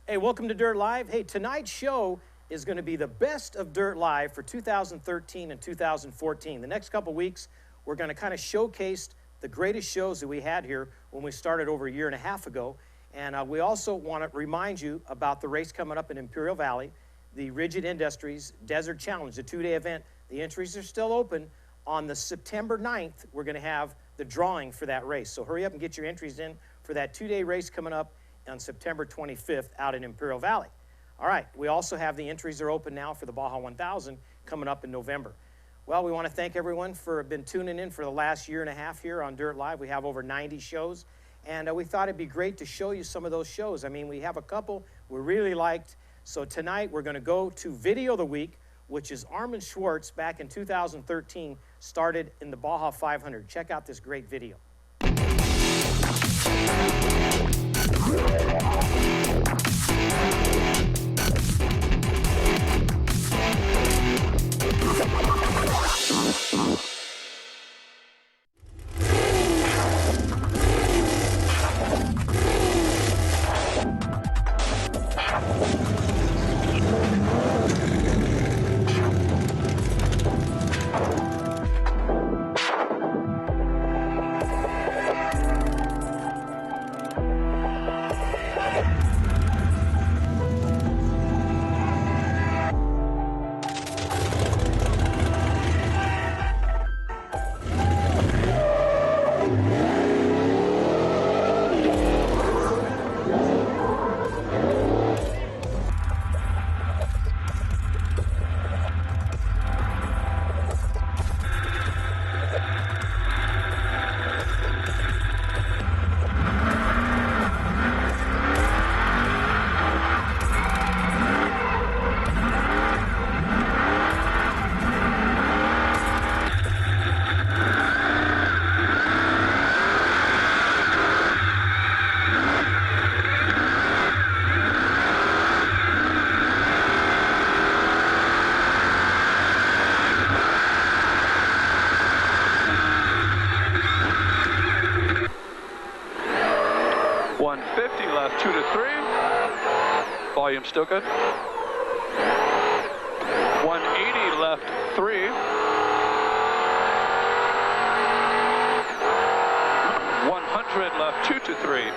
Hey, welcome to Dirt Live. Hey, tonight's show is going to be the best of Dirt Live for 2013 and 2014. The next couple weeks, we're going to kind of showcase the greatest shows that we had here when we started over a year and a half ago. And we also want to remind you about the race coming up in Imperial Valley, the Rigid Industries Desert Challenge, the two-day event. The entries are still open. On the September 9th, we're going to have the drawing for that race. So hurry up and get your entries in for that two-day race coming up on September 25th out in Imperial Valley. All right, we also have the entries are open now for the Baja 1000 coming up in November. Well, we want to thank everyone for been tuning in for the last year and a half here on Dirt Live. We have over 90 shows, and we thought it'd be great to show you some of those shows. I mean, we have a couple we really liked. So tonight we're going to go to Video of the Week, which is Armin Schwartz back in 2013, started in the Baja 500. Check out this great video. Volume still good. 180 left 3. 100 left 2 to 3.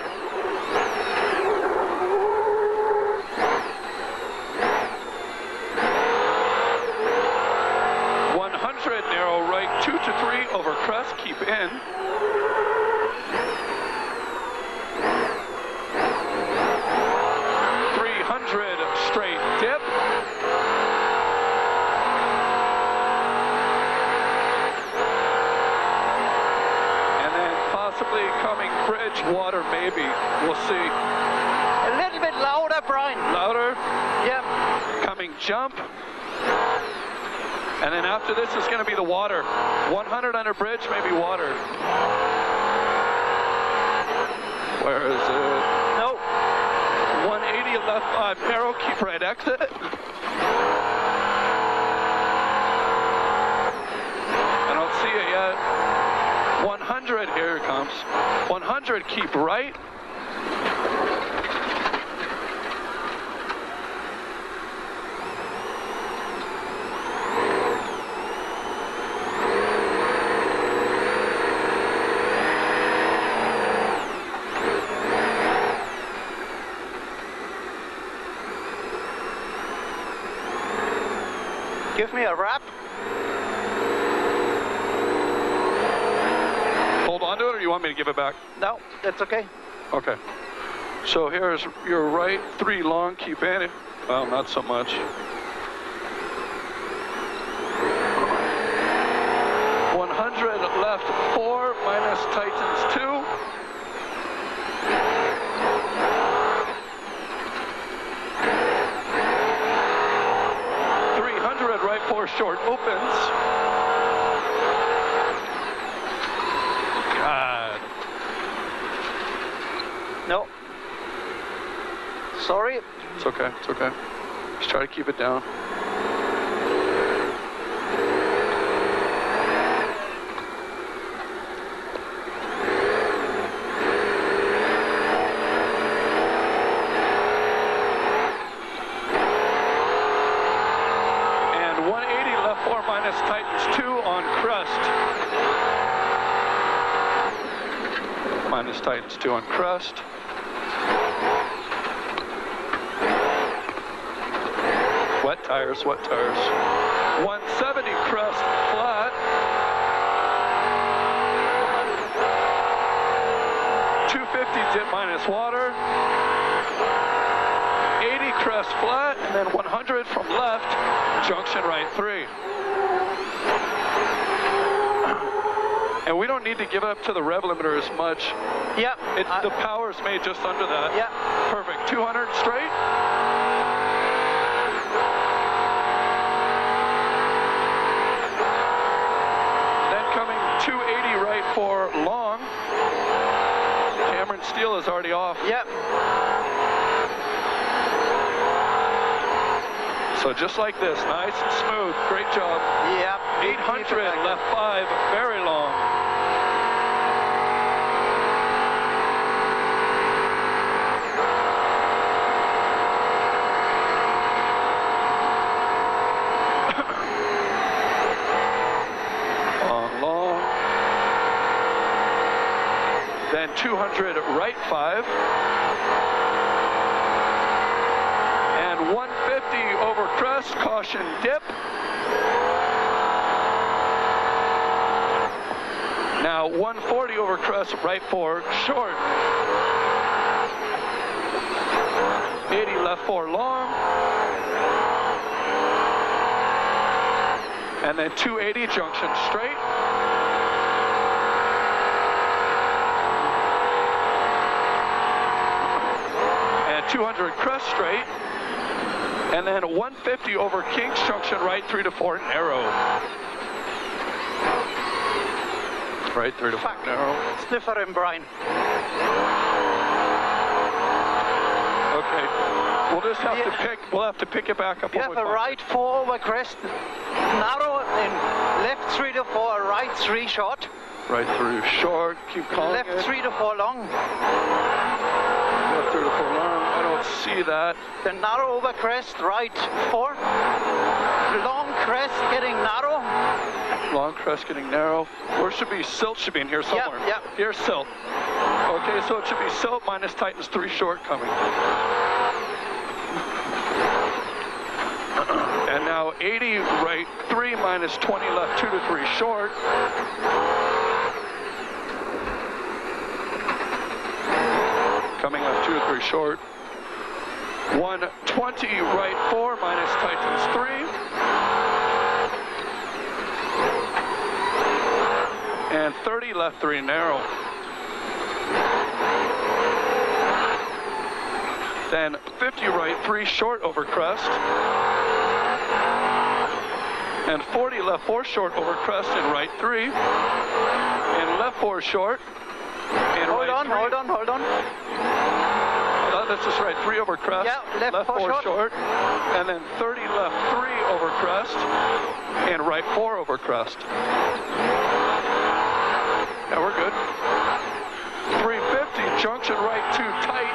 100 narrow right 2 to 3 over crest, keep in. 300 straight dip. And then possibly coming bridge water, maybe. We'll see. A little bit louder, Brian. Louder? Yep. Coming jump. And then after this is going to be the water. 100 under bridge, maybe water. Where is it? No. 180 left narrow, keep right exit. I don't see it yet. 100, here it comes. 100, keep right. Give me a wrap. Hold on to it, or you want me to give it back? No, that's okay. Okay. So here's your right 3 long, keep in it. Well, not so much. left 4 minus tightens 2. Right 4 short opens. God. No. Sorry. It's okay, it's okay. Just try to keep it down. Minus tightens 2 on crust. Minus tightens 2 on crust. Wet tires, wet tires. 170 crust flat. 250 dip minus water. 80 crest flat, and then 100 from left, junction right 3. And we don't need to give up to the rev limiter as much. Yep. The power's made just under that. Yep. Perfect. 200 straight. Then coming 280 right for long. Cameron Steele is already off. Yep. So just like this, nice and smooth. Great job. Yep. 800, left 5, very long. Long. Then 200, right 5. And 150 over crest, caution dip. Now 140 over crest, right 4, short. 80 left 4 long. And then 280 junction straight. And 200 crest straight. And then 150 over Kings Junction, right 3 to 4 narrow. Right 3 to 4 narrow. Sniffer him, Brian. Okay. We'll just have to pick. We'll have to pick it back up. You have a right 4 over crest, narrow, and left 3 to 4, right 3 short. Right 3 short. Keep calling left it. 3 to 4 long. Left 3 to 4 long. I don't see that. The narrow over crest, right 4. Long crest getting narrow. Long crest getting narrow. Where should be silt? Should be in here somewhere. Yep. Here's silt. Okay, so it should be silt minus tightens 3 short coming. And now 80 right 3 minus 20 left 2 to 3 short. Coming up 2 to 3 short. 120 right 4 minus tightens 3. And 30 left 3 narrow. Then 50 right 3 short over crest. And 40 left 4 short over crest and right 3. And left 4 short. And Hold right on, 3. hold on, hold on. That's just right 3 over crest. Yeah, left 4 short. And then 30 left 3 over crest. And right 4 over crest. Yeah, we're good. 350, junction right 2 tight,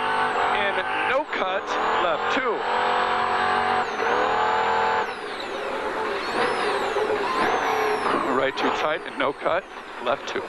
and no cut, left 2. Right 2 tight and no cut, left 2.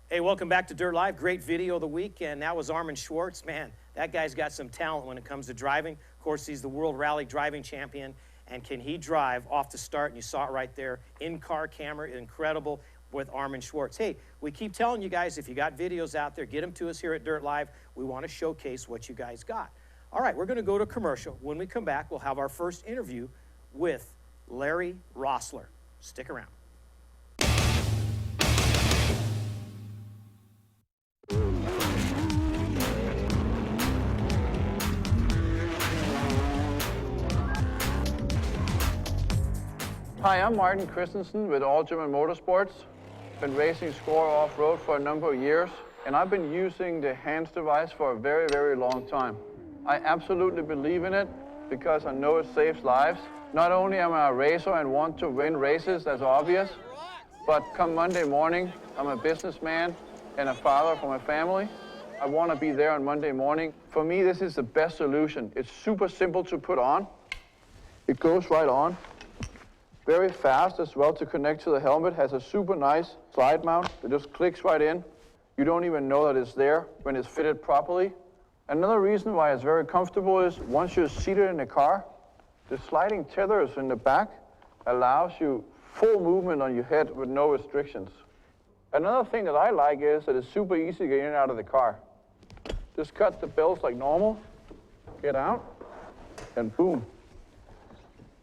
Hey, welcome back to Dirt Live. Great video of the week, and that was Armin Schwartz. Man, that guy's got some talent when it comes to driving. Of course, he's the World Rally Driving Champion, and can he drive off the start? And you saw it right there, in-car camera, incredible with Armin Schwartz. Hey, we keep telling you guys, if you got videos out there, get them to us here at Dirt Live. We want to showcase what you guys got. All right, we're going to go to commercial. When we come back, we'll have our first interview with Larry Rossler. Stick around. Hi, I'm Martin Christensen with All German Motorsports. Been racing Score off-road for a number of years, and I've been using the HANDS device for a very, very long time. I absolutely believe in it because I know it saves lives. Not only am I a racer and want to win races, that's obvious, but come Monday morning, I'm a businessman and a father for my family. I want to be there on Monday morning. For me, this is the best solution. It's super simple to put on. It goes right on. Very fast as well to connect to the helmet. Has a super nice slide mount that just clicks right in. You don't even know that it's there when it's fitted properly. Another reason why it's very comfortable is once you're seated in the car, the sliding tethers in the back allows you full movement on your head with no restrictions. Another thing that I like is that it's super easy to get in and out of the car. Just cut the belts like normal, get out, and boom,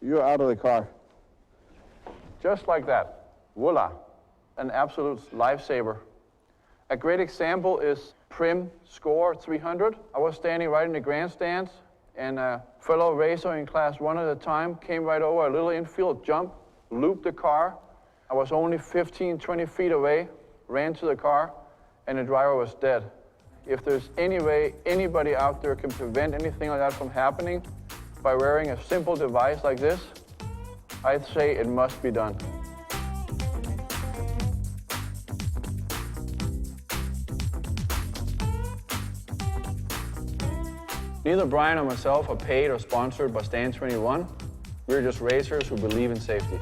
you're out of the car. Just like that, voila, an absolute lifesaver. A great example is Prim Score 300. I was standing right in the grandstands, and a fellow racer in class 1 at the time came right over, a little infield jump, looped the car. I was only 15, 20 feet away, ran to the car, and the driver was dead. If there's any way anybody out there can prevent anything like that from happening by wearing a simple device like this, I'd say it must be done. Neither Brian or myself are paid or sponsored by Stand 21. We're just racers who believe in safety.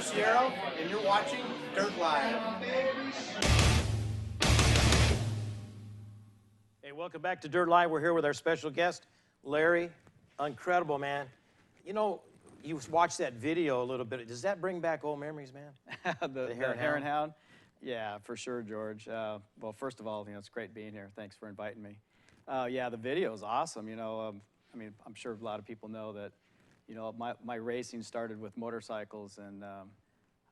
Garciero, and you're watching Dirt Live. Hey, welcome back to Dirt Live. We're here with our special guest, Larry. Incredible, man. You know, you watched that video a little bit. Does that bring back old memories, man? the Hare and Hound? Yeah, for sure, George. Well, first of all, it's great being here. Thanks for inviting me. Yeah, the video is awesome. I mean, I'm sure a lot of people know that, my racing started with motorcycles, and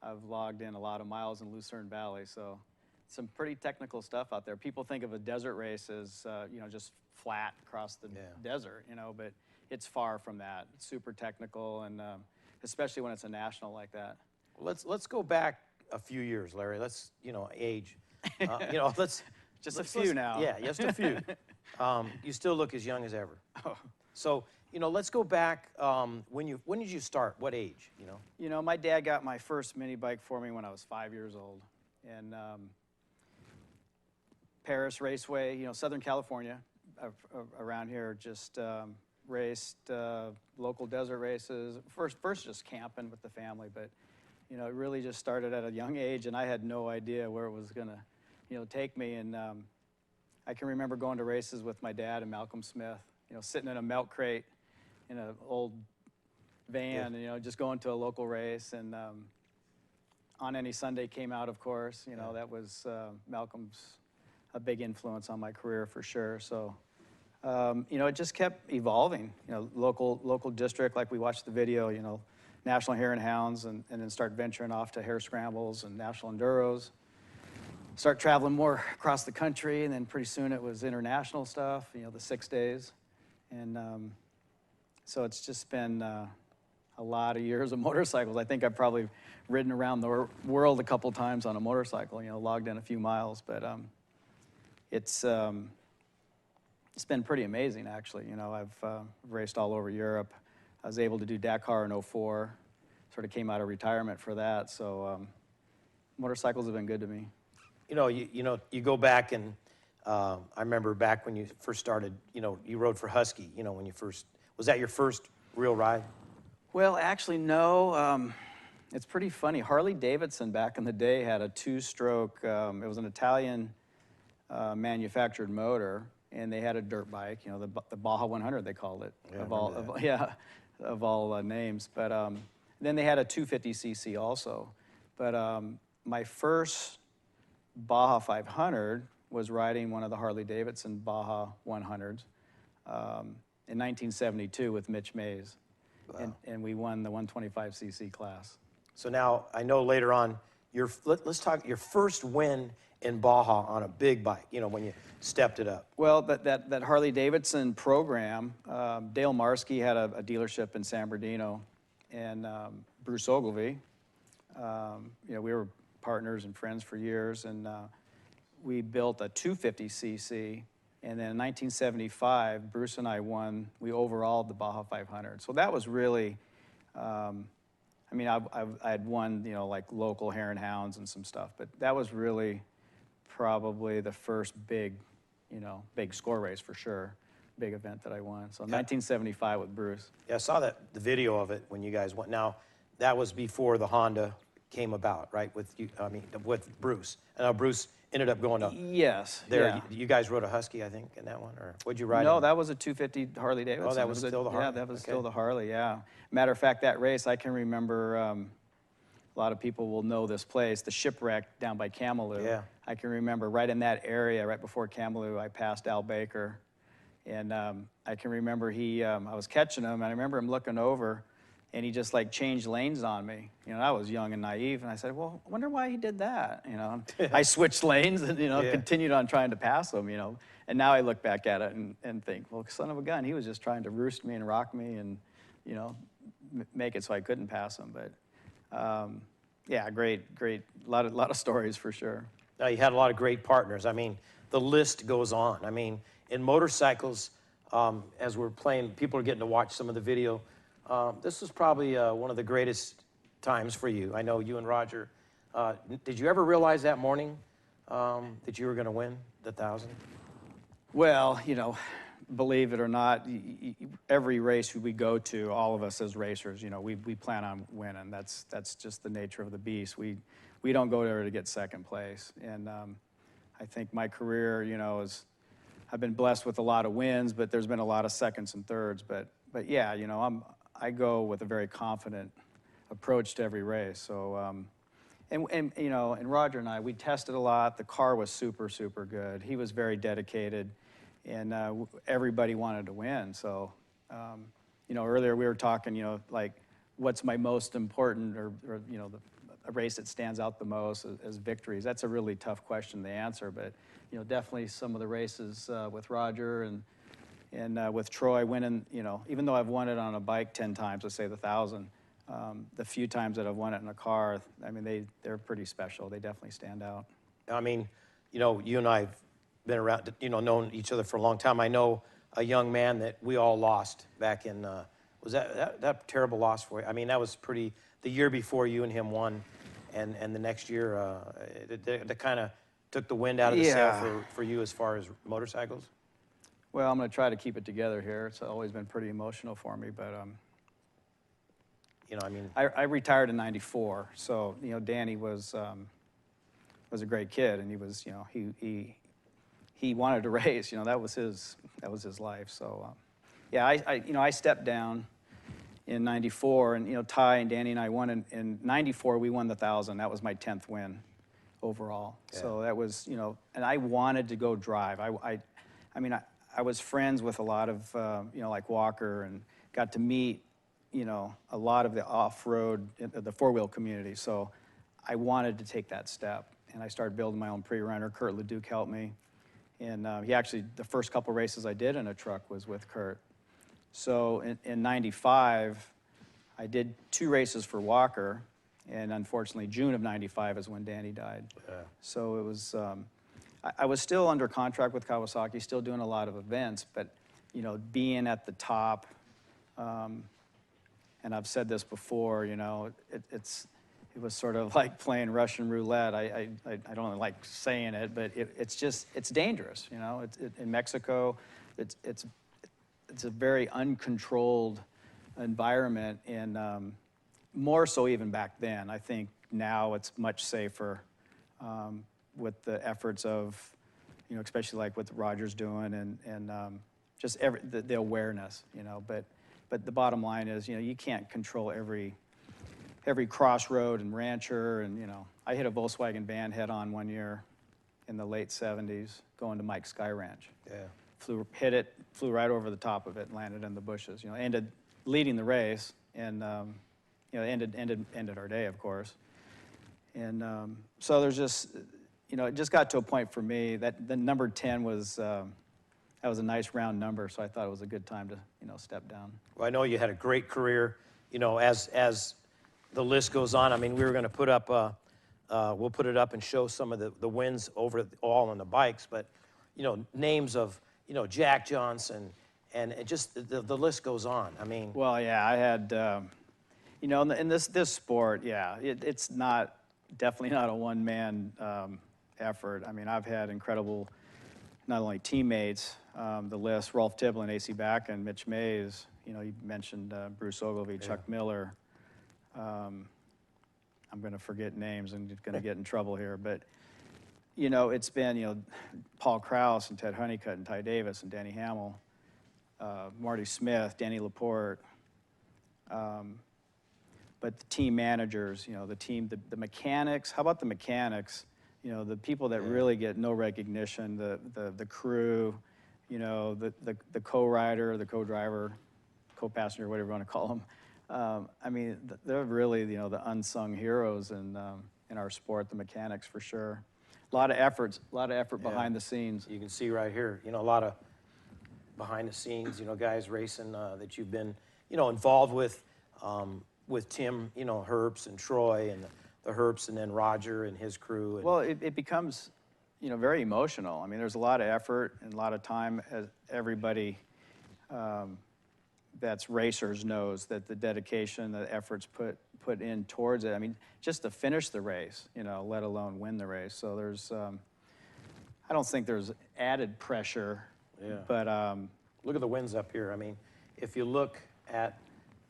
I've logged in a lot of miles in Lucerne Valley, so some pretty technical stuff out there. People think of a desert race as, just flat across the desert, but it's far from that. It's super technical, and especially when it's a national like that. Let's go back a few years, Larry. Let's, age. Let's just a few now. Yeah, just a few. You still look as young as ever. Oh. So You know, let's go back. When did you start? What age? You know. You know, my dad got my first mini bike for me when I was 5 years old. And Paris Raceway, you know, Southern California, around here, just raced local desert races. First just camping with the family, but, you know, it really just started at a young age, and I had no idea where it was gonna, you know, take me. And I can remember going to races with my dad and Malcolm Smith, you know, sitting in a milk crate in an old van, and, you know, just going to a local race. And On Any Sunday came out, of course. You know, that was Malcolm's a big influence on my career for sure. So, you know, it just kept evolving. You know, local district, like we watched the video, you know, National Hare and Hounds, and then start venturing off to hare scrambles and national enduros. Start traveling more across the country, and then pretty soon it was international stuff, you know, the 6 days. And so it's just been a lot of years of motorcycles. I think I've probably ridden around the world a couple times on a motorcycle, you know, logged in a few miles. But it's been pretty amazing, actually. You know, I've raced all over Europe. I was able to do Dakar in '04. Sort of came out of retirement for that. So motorcycles have been good to me. You know, you go back and I remember back when you first started. You know, you rode for Husky. You know, when you first was that your first real ride? Well, actually, no. It's pretty funny. Harley Davidson back in the day had a two-stroke. It was an Italian manufactured motor, and they had a dirt bike. You know, the Baja 100 they called it. Yeah, Of all names. But then they had a 250cc also. But my first Baja 500 was riding one of the Harley Davidson Baja 100s in 1972 with Mitch Mays. Wow. And we won the 125cc class. So now I know later on, let's talk your first win in Baja on a big bike. You know, when you stepped it up. Well, that Harley Davidson program, Dale Marsky had a dealership in San Bernardino, and Bruce Ogilvy. You know, we were partners and friends for years, and we built a 250cc. And then in 1975, Bruce and I we overalled the Baja 500. So that was really, I mean, I had won, you know, like local hare and hounds and some stuff, but that was really probably the first big score race for sure, big event that I won. So 1975 with Bruce. Yeah, I saw the video of it when you guys went. Now, that was before the Honda came about, right? With Bruce. And now Bruce ended up going to there. Yeah. You guys rode a Husky, I think, in that one, or what'd you ride? No, that was a 250 Harley Davidson. Oh, that was still the Harley. Yeah, that was still the Harley. Yeah. Matter of fact, that race I can remember. A lot of people will know this place, the shipwreck down by Camelou. Yeah. I can remember right in that area, right before Camelou, I passed Al Baker, and I can remember I was catching him, and I remember him looking over. And he just like changed lanes on me. You know, I was young and naive, and I said, well, I wonder why he did that, you know. I switched lanes and, you know, continued on trying to pass him, you know. And now I look back at it and think, well, son of a gun, he was just trying to roost me and rock me and, you know, make it so I couldn't pass him. But, yeah, great, a lot of stories for sure. Now, you had a lot of great partners. I mean, the list goes on. I mean, in motorcycles, as we're playing, people are getting to watch some of the video. This was probably one of the greatest times for you. I know you and Roger. Did you ever realize that morning that you were going to win the 1,000? Well, you know, believe it or not, every race we go to, all of us as racers, you know, we plan on winning. That's just the nature of the beast. We don't go there to get second place. And I think my career, you know, I've been blessed with a lot of wins, but there's been a lot of seconds and thirds. But yeah, you know, I go with a very confident approach to every race. So, and you know, and Roger and I, we tested a lot. The car was super, super good. He was very dedicated, and everybody wanted to win. So, you know, earlier we were talking, you know, like what's my most important, or you know, a race that stands out the most as victories. That's a really tough question to answer, but you know, definitely some of the races with Roger and with Troy winning, you know, even though I've won it on a bike 10 times, let's say the 1,000, the few times that I've won it in a car, I mean, they're pretty special. They definitely stand out. I mean, you know, you and I have been around, you know, known each other for a long time. I know a young man that we all lost back in, was that terrible loss for you? I mean, that was pretty, the year before you and him won, and the next year, that kind of took the wind out of the sail for you as far as motorcycles? Well, I'm going to try to keep it together here. It's always been pretty emotional for me, but You know, I mean, I retired in '94, so you know, Danny was a great kid, and he was, you know, he wanted to race. You know, that was his life. So, yeah, I stepped down in '94, and you know, Ty and Danny and I won in '94. We won the 1,000. That was my 10th win overall. Yeah. So that was, you know, and I wanted to go drive. I mean, I was friends with a lot of, you know, like Walker, and got to meet, you know, a lot of the off-road, the four-wheel community. So I wanted to take that step, and I started building my own pre-runner. Kurt LeDuc helped me, and he actually, the first couple races I did in a truck was with Kurt. So in '95, I did 2 races for Walker, and unfortunately, June of '95 is when Danny died. Yeah. So it was, I was still under contract with Kawasaki, still doing a lot of events, but you know, being at the top, and I've said this before, you know, it was sort of like playing Russian roulette. I don't like saying it, but it's dangerous, you know. In Mexico, it's a very uncontrolled environment, and more so even back then. I think now it's much safer with the efforts of, you know, especially like what Roger's doing, and just the awareness, you know. But the bottom line is, you know, you can't control every crossroad and rancher, and you know, I hit a Volkswagen van head-on one year in the late '70s going to Mike's Sky Ranch. Yeah. Hit it, flew right over the top of it, and landed in the bushes. You know, ended leading the race, and you know, ended our day, of course. And so there's just, you know, it just got to a point for me that the number 10 was. That was a nice round number, so I thought it was a good time to, you know, step down. Well, I know you had a great career, you know, as the list goes on. I mean, we were going to put up, we'll put it up and show some of the wins over all on the bikes, but, you know, names of, you know, Jack Johnson, and it just, the list goes on. I mean. Well, yeah, I had, you know, in this sport, yeah, it's definitely not a one-man effort. I mean, I've had incredible, not only teammates, the list, Rolf Tiblin, AC Back, and Mitch Mays. You know, you mentioned Bruce Ogilvy, Yeah. Chuck Miller. I'm going to forget names and going to get in trouble here, but you know, it's been, you know, Paul Krause and Ted Honeycutt and Ty Davis and Danny Hamill, Marty Smith, Danny Laporte. But the team managers, you know, the mechanics. How about the mechanics? You know, the people that really get no recognition, the crew, you know, the co-rider, the co-driver, co-passenger, whatever you want to call them. I mean, they're really, you know, the unsung heroes in our sport, the mechanics for sure. A lot of effort behind the scenes. You can see right here, you know, a lot of behind the scenes, you know, guys racing that you've been, you know, involved with Tim, you know, Herbst and Troy and the Herbst, and then Roger and his crew. And well, it becomes, you know, very emotional. I mean, there's a lot of effort and a lot of time, as everybody that's racers knows, that the dedication, the efforts put in towards it. I mean, just to finish the race, you know, let alone win the race. So there's, I don't think there's added pressure. Yeah. But look at the wins up here. I mean, if you look at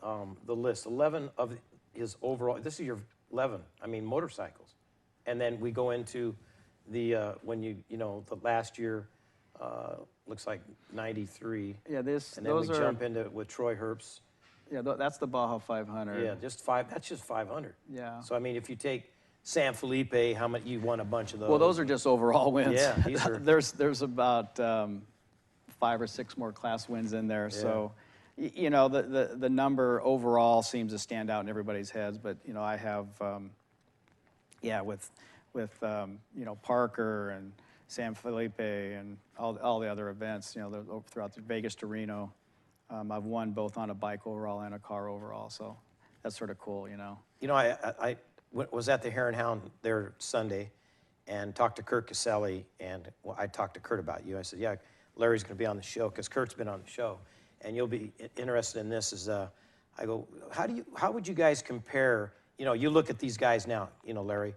the list, 11 of his overall, this is your 11, I mean, motorcycles. And then we go into the, when you know, the last year, looks like 93. yeah, And then we jump into with Troy Herbst. Yeah, that's the Baja 500. Yeah, just that's just 500. Yeah. So, I mean, if you take San Felipe, how much, you won a bunch of those. Well, those are just overall wins. Yeah, these are. there's about 5 or 6 more class wins in there. Yeah. So, you know, the number overall seems to stand out in everybody's heads. But you know, I have, yeah, with you know, Parker and San Felipe and all the other events, you know, throughout the Vegas to Reno, I've won both on a bike overall and a car overall. So that's sort of cool, you know. You know, I was at the Hare and Hound there Sunday and talked to Kurt Caselli, and I talked to Kurt about you. I said, yeah, Larry's going to be on the show because Kurt's been on the show, and you'll be interested in this. Is I go, how would you guys compare? You know, you look at these guys now. You know, Larry,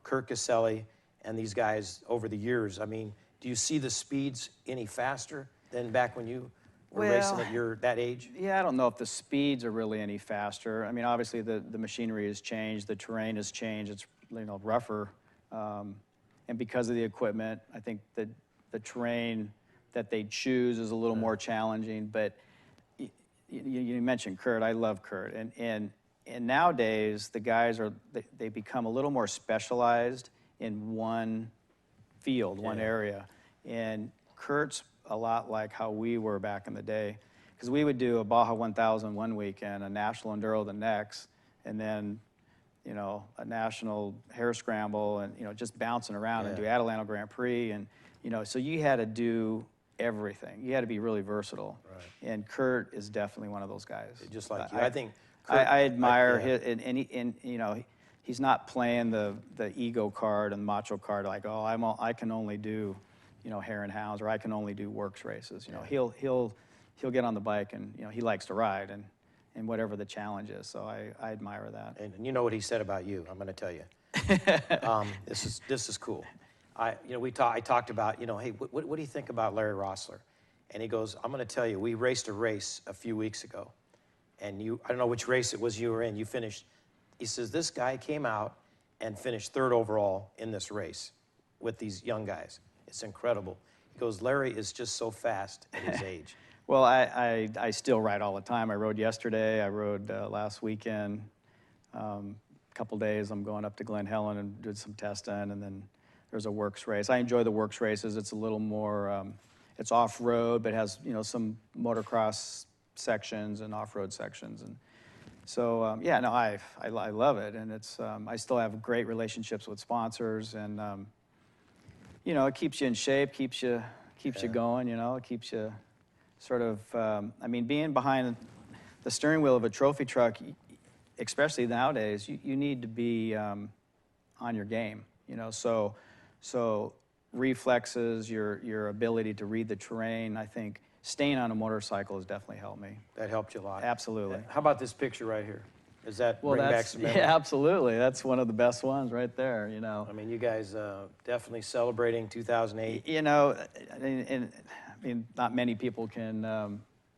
Kurt Caselli, and these guys over the years. I mean, do you see the speeds any faster than back when you were racing at that age? Yeah, I don't know if the speeds are really any faster. I mean, obviously the machinery has changed, the terrain has changed. It's rougher, and because of the equipment, I think that the terrain that they choose is a little more challenging. But you mentioned Kurt. I love Kurt, and nowadays the guys they become a little more specialized in one field, one area, and Kurt's a lot like how we were back in the day, because we would do a Baja 1000 one weekend, a national enduro the next, and then a national hare scramble, and just bouncing around and do Adelanto Grand Prix, and so you had to do everything. You had to be really versatile. Right. And Kurt is definitely one of those guys. Just like you. I think Kurt, I admire his, and he's not playing the ego card and the macho card like, oh, I can only do hare and hounds, or I can only do works races. He'll get on the bike, and he likes to ride, and whatever the challenge is. So I admire that. And you know what he said about you? I'm going to tell you. This is cool. I talked about, hey, what do you think about Larry Rossler? And he goes, I'm going to tell you, we raced a race a few weeks ago, and I don't know which race it was you were in. You finished. He says this guy came out and finished 3rd overall in this race with these young guys. It's incredible. He goes, Larry is just so fast at his age. Well, I still ride all the time. I rode yesterday. I rode last weekend. A couple days, I'm going up to Glen Helen and did some testing, and then there's a works race. I enjoy the works races. It's a little more, it's off-road, but has some motocross sections and off-road sections, and so I love it, and it's I still have great relationships with sponsors, and it keeps you in shape, keeps you going. It keeps you sort of, being behind the steering wheel of a trophy truck, especially nowadays, you need to be on your game, so reflexes, your ability to read the terrain. I think staying on a motorcycle has definitely helped me. That helped you a lot. Absolutely. How about this picture right here? Does that bring back some memories? Yeah, absolutely. That's one of the best ones right there, I mean, you guys definitely celebrating 2008. Not many people can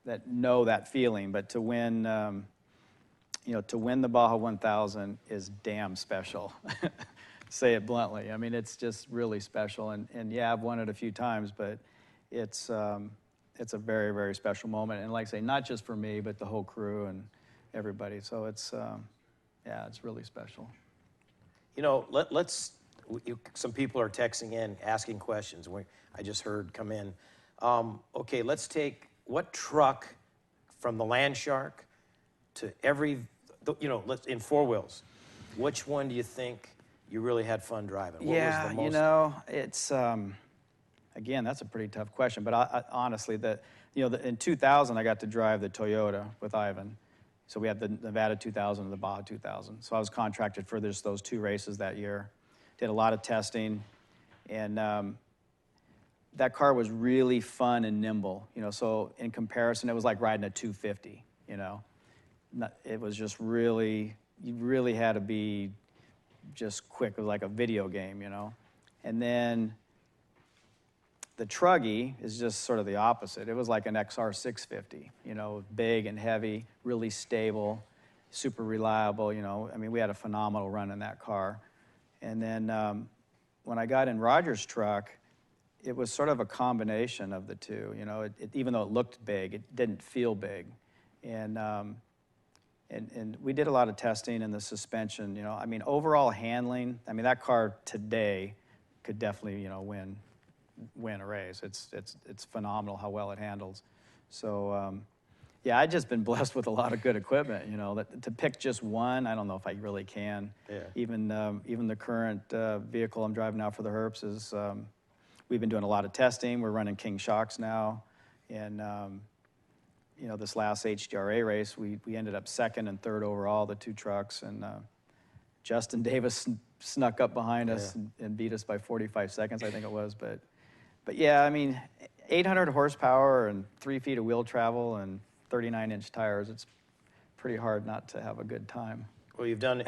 that know that feeling, but to win, to win the Baja 1000 is damn special. Say it bluntly. It's just really special, and yeah, I've won it a few times, but it's a very, very special moment, and like I say, not just for me, but the whole crew and everybody. So it's really special. Some people are texting in, asking questions. I just heard come in. Okay, let's take what truck from the Land Shark to in 4 wheels. Which one do you think you really had fun driving? What was the most... it's again, that's a pretty tough question. But I honestly, in 2000, I got to drive the Toyota with Ivan. So we had the Nevada 2000 and the Baja 2000. So I was contracted for those 2 races that year. Did a lot of testing, and that car was really fun and nimble. So in comparison, it was like riding a 250. It was just you really had to be just quick. It was like a video game. And then the Truggy is just sort of the opposite. It was like an XR 650, big and heavy, really stable, super reliable. We had a phenomenal run in that car. And then when I got in Roger's truck, it was sort of a combination of the two. Even though it looked big, it didn't feel big. And we did a lot of testing in the suspension. Overall handling. That car today could definitely, win a race. It's phenomenal how well it handles. So I've just been blessed with a lot of good equipment. To pick just one, I don't know if I really can. Yeah. Even the current vehicle I'm driving now for the Herps is we've been doing a lot of testing. We're running King shocks now, and this last HDRA race we ended up 2nd and 3rd overall, the 2 trucks, and Justin Davis snuck up behind us and beat us by 45 seconds, I think it was. But yeah, 800 horsepower and 3 feet of wheel travel and 39-inch tires. It's pretty hard not to have a good time. Well, you've done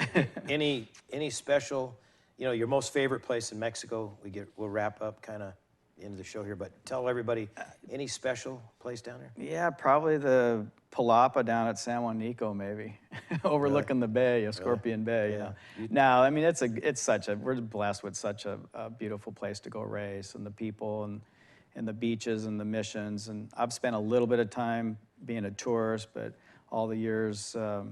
any special, you know, your most favorite place in Mexico. We'll wrap up kind of into the show here, but tell everybody any special place down there. Yeah, probably the Palapa down at San Juanico, maybe, overlooking the bay, Scorpion Bay. Yeah. Yeah. No, I mean we're blessed with such a beautiful place to go race, and the people and the beaches and the missions. And I've spent a little bit of time being a tourist, but all the years, I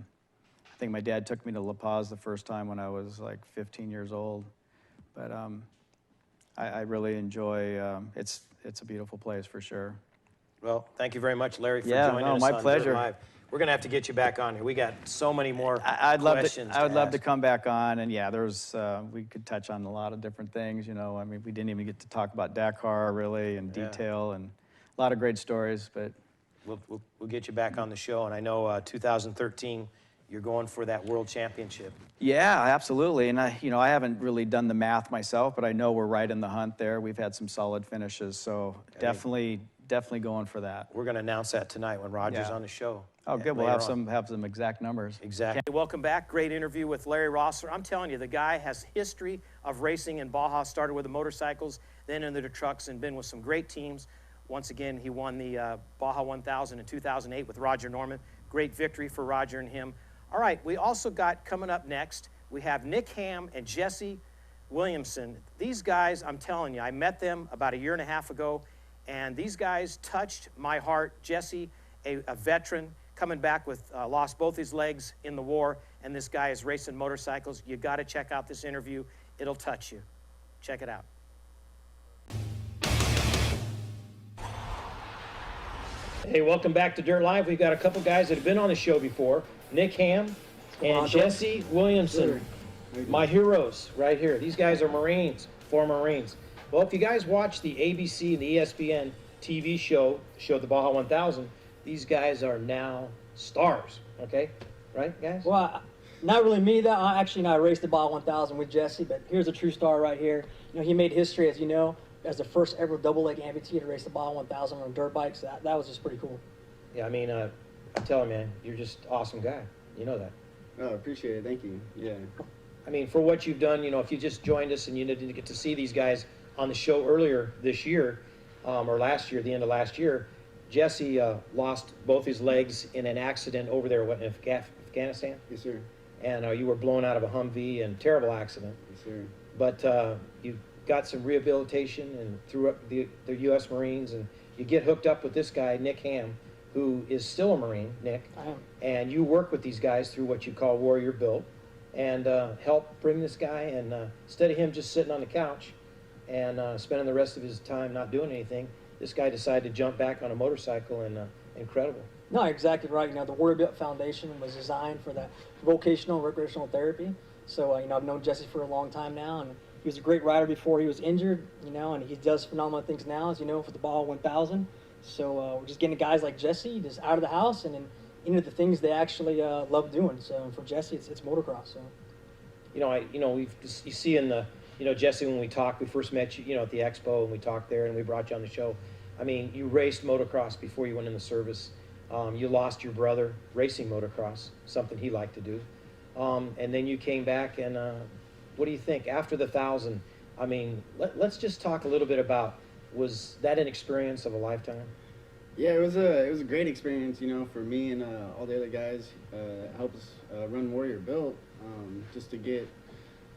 think my dad took me to La Paz the first time when I was like 15 years old. But I really enjoy. It's a beautiful place for sure. Well, thank you very much, Larry, for Yeah, joining no, us my on pleasure. Dirt Live. We're going to have to get you back on here. We got so many more I'd love questions to. I would love to ask. come back on, and yeah, there's we could touch on a lot of different things. You know, I mean, we didn't even get to talk about Dakar really in detail, and a lot of great stories. But We'll get you back on the show, and I know 2013 you're going for that world championship. yeah, absolutely. And I haven't really done the math myself, but I know we're right in the hunt there. We've had some solid finishes, so definitely going for that. We're going to announce that tonight when Roger's Yeah. on the show. Oh, good. We'll later have on. some exact numbers. Exactly. Welcome back. Great interview with Larry Rossler. I'm telling you, the guy has history of racing in Baja. Started with the motorcycles, then into the trucks, and been with some great teams. Once again, he won the Baja 1000 in 2008 with Roger Norman. Great victory for Roger and him. All right, we also got coming up next, we have Nick Ham and Jesse Williamson. These guys, I'm telling you, I met them about 1.5 years ago, and these guys touched my heart. Jesse, a veteran, coming back with lost both his legs in the war, and this guy is racing motorcycles. You got to check out this interview. It'll touch you. Check it out. Hey, welcome back to Dirt Live. We've got a couple guys that have been on the show before. Nick Ham and Jesse Williamson, my heroes right here. These guys are Marines, former Marines. Well, if you guys watch the ABC and the ESPN TV show, the Baja 1000, these guys are now stars, okay? Right, guys? Well, not really me, though. I raced the Baja 1000 with Jesse, but here's a true star right here. You know, he made history, as you know, as the first ever double-leg amputee to race the Baja 1000 on dirt bikes. That was just pretty cool. Yeah, I mean, I tell you, man, you're just an awesome guy. You know that. Oh, appreciate it. Thank you. Yeah. I mean, for what you've done, you know, if you just joined us and you didn't get to see these guys on the show earlier this year, or last year, the end of last year, Jesse lost both his legs in an accident over there, in Afghanistan? Yes, sir. And you were blown out of a Humvee and terrible accident. Yes, sir. But you got some rehabilitation and through up the U.S. Marines, and you get hooked up with this guy, Nick Ham, who is still a Marine, Nick. I am. And you work with these guys through what you call Warrior Built, and help bring this guy, and instead of him just sitting on the couch and spending the rest of his time not doing anything, this guy decided to jump back on a motorcycle, and incredible. No, exactly right. You know, the Warrior Built Foundation was designed for that vocational and recreational therapy. So, you know, I've known Jesse for a long time now, and he was a great rider before he was injured, you know, and he does phenomenal things now, as you know, for the Baja 1000. So we're just getting guys like Jesse just out of the house and into the things they actually love doing. So for Jesse, it's motocross. So. You see in the, Jesse, when we talked, we first met you, at the expo, and we talked there, and we brought you on the show. I mean, you raced motocross before you went in the service. You lost your brother racing motocross, something he liked to do. And then you came back, and what do you think? After the 1,000, I mean, let's just talk a little bit about, was that an experience of a lifetime? Yeah, it was a great experience, for me and all the other guys. Helped us run Warrior Built, just to get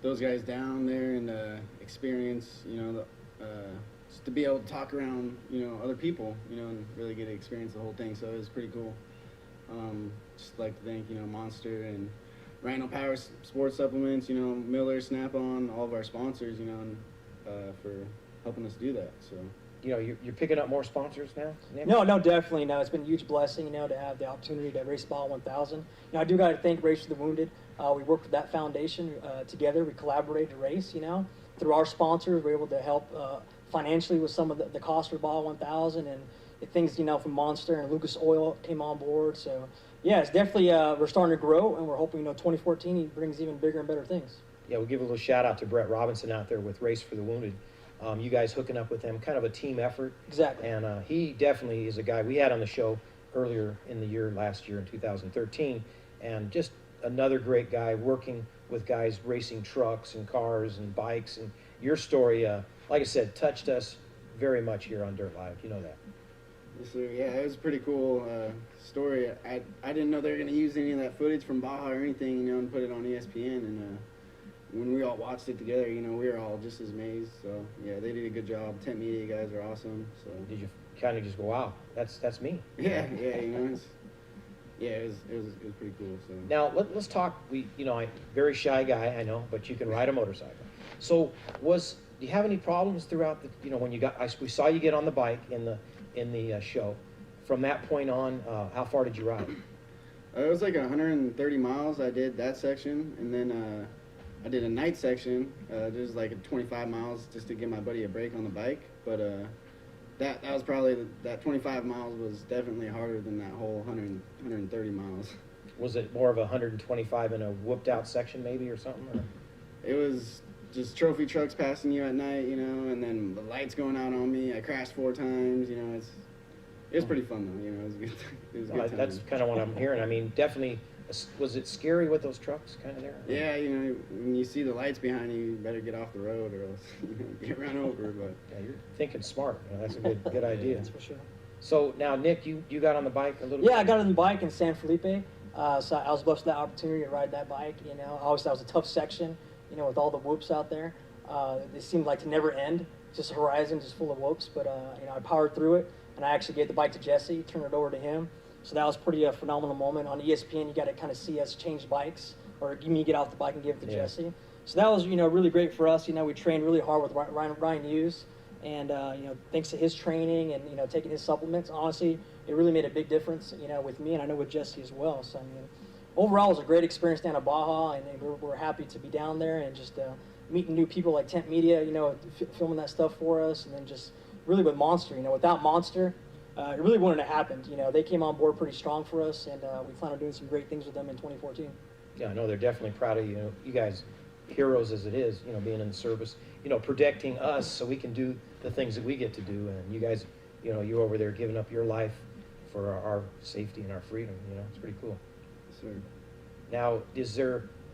those guys down there and experience, just to be able to talk around, other people, and really get to experience the whole thing. So it was pretty cool. Just like to thank, Monster and Rhino Power Sports Supplements, Miller, Snap-on, all of our sponsors, and for helping us do that. So. You're picking up more sponsors now, Nick? No, definitely. No, it's been a huge blessing, to have the opportunity to race Baja 1000. I do got to thank Race for the Wounded. We worked with that foundation together. We collaborated to race, Through our sponsors, we were able to help financially with some of the costs for Baja 1000 and things, from Monster and Lucas Oil came on board. So, yeah, it's definitely, we're starting to grow, and we're hoping, 2014 he brings even bigger and better things. Yeah, we'll give a little shout out to Brett Robinson out there with Race for the Wounded. You guys hooking up with him, kind of a team effort. Exactly. And he definitely is a guy we had on the show earlier in the year, last year in 2013, and just another great guy working with guys racing trucks and cars and bikes. And your story, like I said, touched us very much here on Dirt Live. You know that. Yes, sir. Yeah, it was a pretty cool story. I didn't know they were going to use any of that footage from Baja or anything, and put it on ESPN. And when we all watched it together, we were all just as amazed. So, yeah, they did a good job. Tent Media guys are awesome. So Did you kind of just go, wow, that's me? Yeah, it was pretty cool. So Now, let's talk. Very shy guy, I know, but you can ride a motorcycle. So do you have any problems throughout when we saw you get on the bike in the show. From that point on, how far did you ride? it was like 130 miles. I did that section, and then I did a night section. Just like 25 miles just to give my buddy a break on the bike. But that was probably that 25 miles was definitely harder than that whole 130 miles. Was it more of a 125 in a whooped out section maybe or something? Or? It was just trophy trucks passing you at night, and then the lights going out on me. I crashed 4 times, it was pretty fun though, it was a good. It was a good time. That's kind of what I'm hearing. I mean, definitely. Was it scary with those trucks kind of there? Yeah, when you see the lights behind you, you better get off the road or else get run over. But yeah, you're thinking smart. That's a good idea. That's for sure. So now, Nick, you got on the bike a little bit? Yeah, I got on the bike in San Felipe. So I was blessed with that opportunity to ride that bike. Obviously that was a tough section, with all the whoops out there. They seemed like to never end, just a horizon, just full of whoops. But I powered through it, and I actually gave the bike to Jesse, turned it over to him. So that was pretty phenomenal moment. On ESPN, you got to kind of see us change bikes, or me get off the bike and give it to Jesse. So that was, really great for us. We trained really hard with Ryan Hughes, and thanks to his training and taking his supplements, honestly, it really made a big difference. With me, and I know with Jesse as well. So overall, it was a great experience down at Baja, and we're happy to be down there and just meeting new people like Tent Media, filming that stuff for us, and then just really with Monster. Without Monster, it really wouldn't have happened. They came on board pretty strong for us, and we plan on doing some great things with them in 2014. Yeah, I know they're definitely proud of you. You guys, heroes as it is, being in the service, protecting us so we can do the things that we get to do. And you guys, you're over there giving up your life for our safety and our freedom. It's pretty cool. Yes, sir. Now,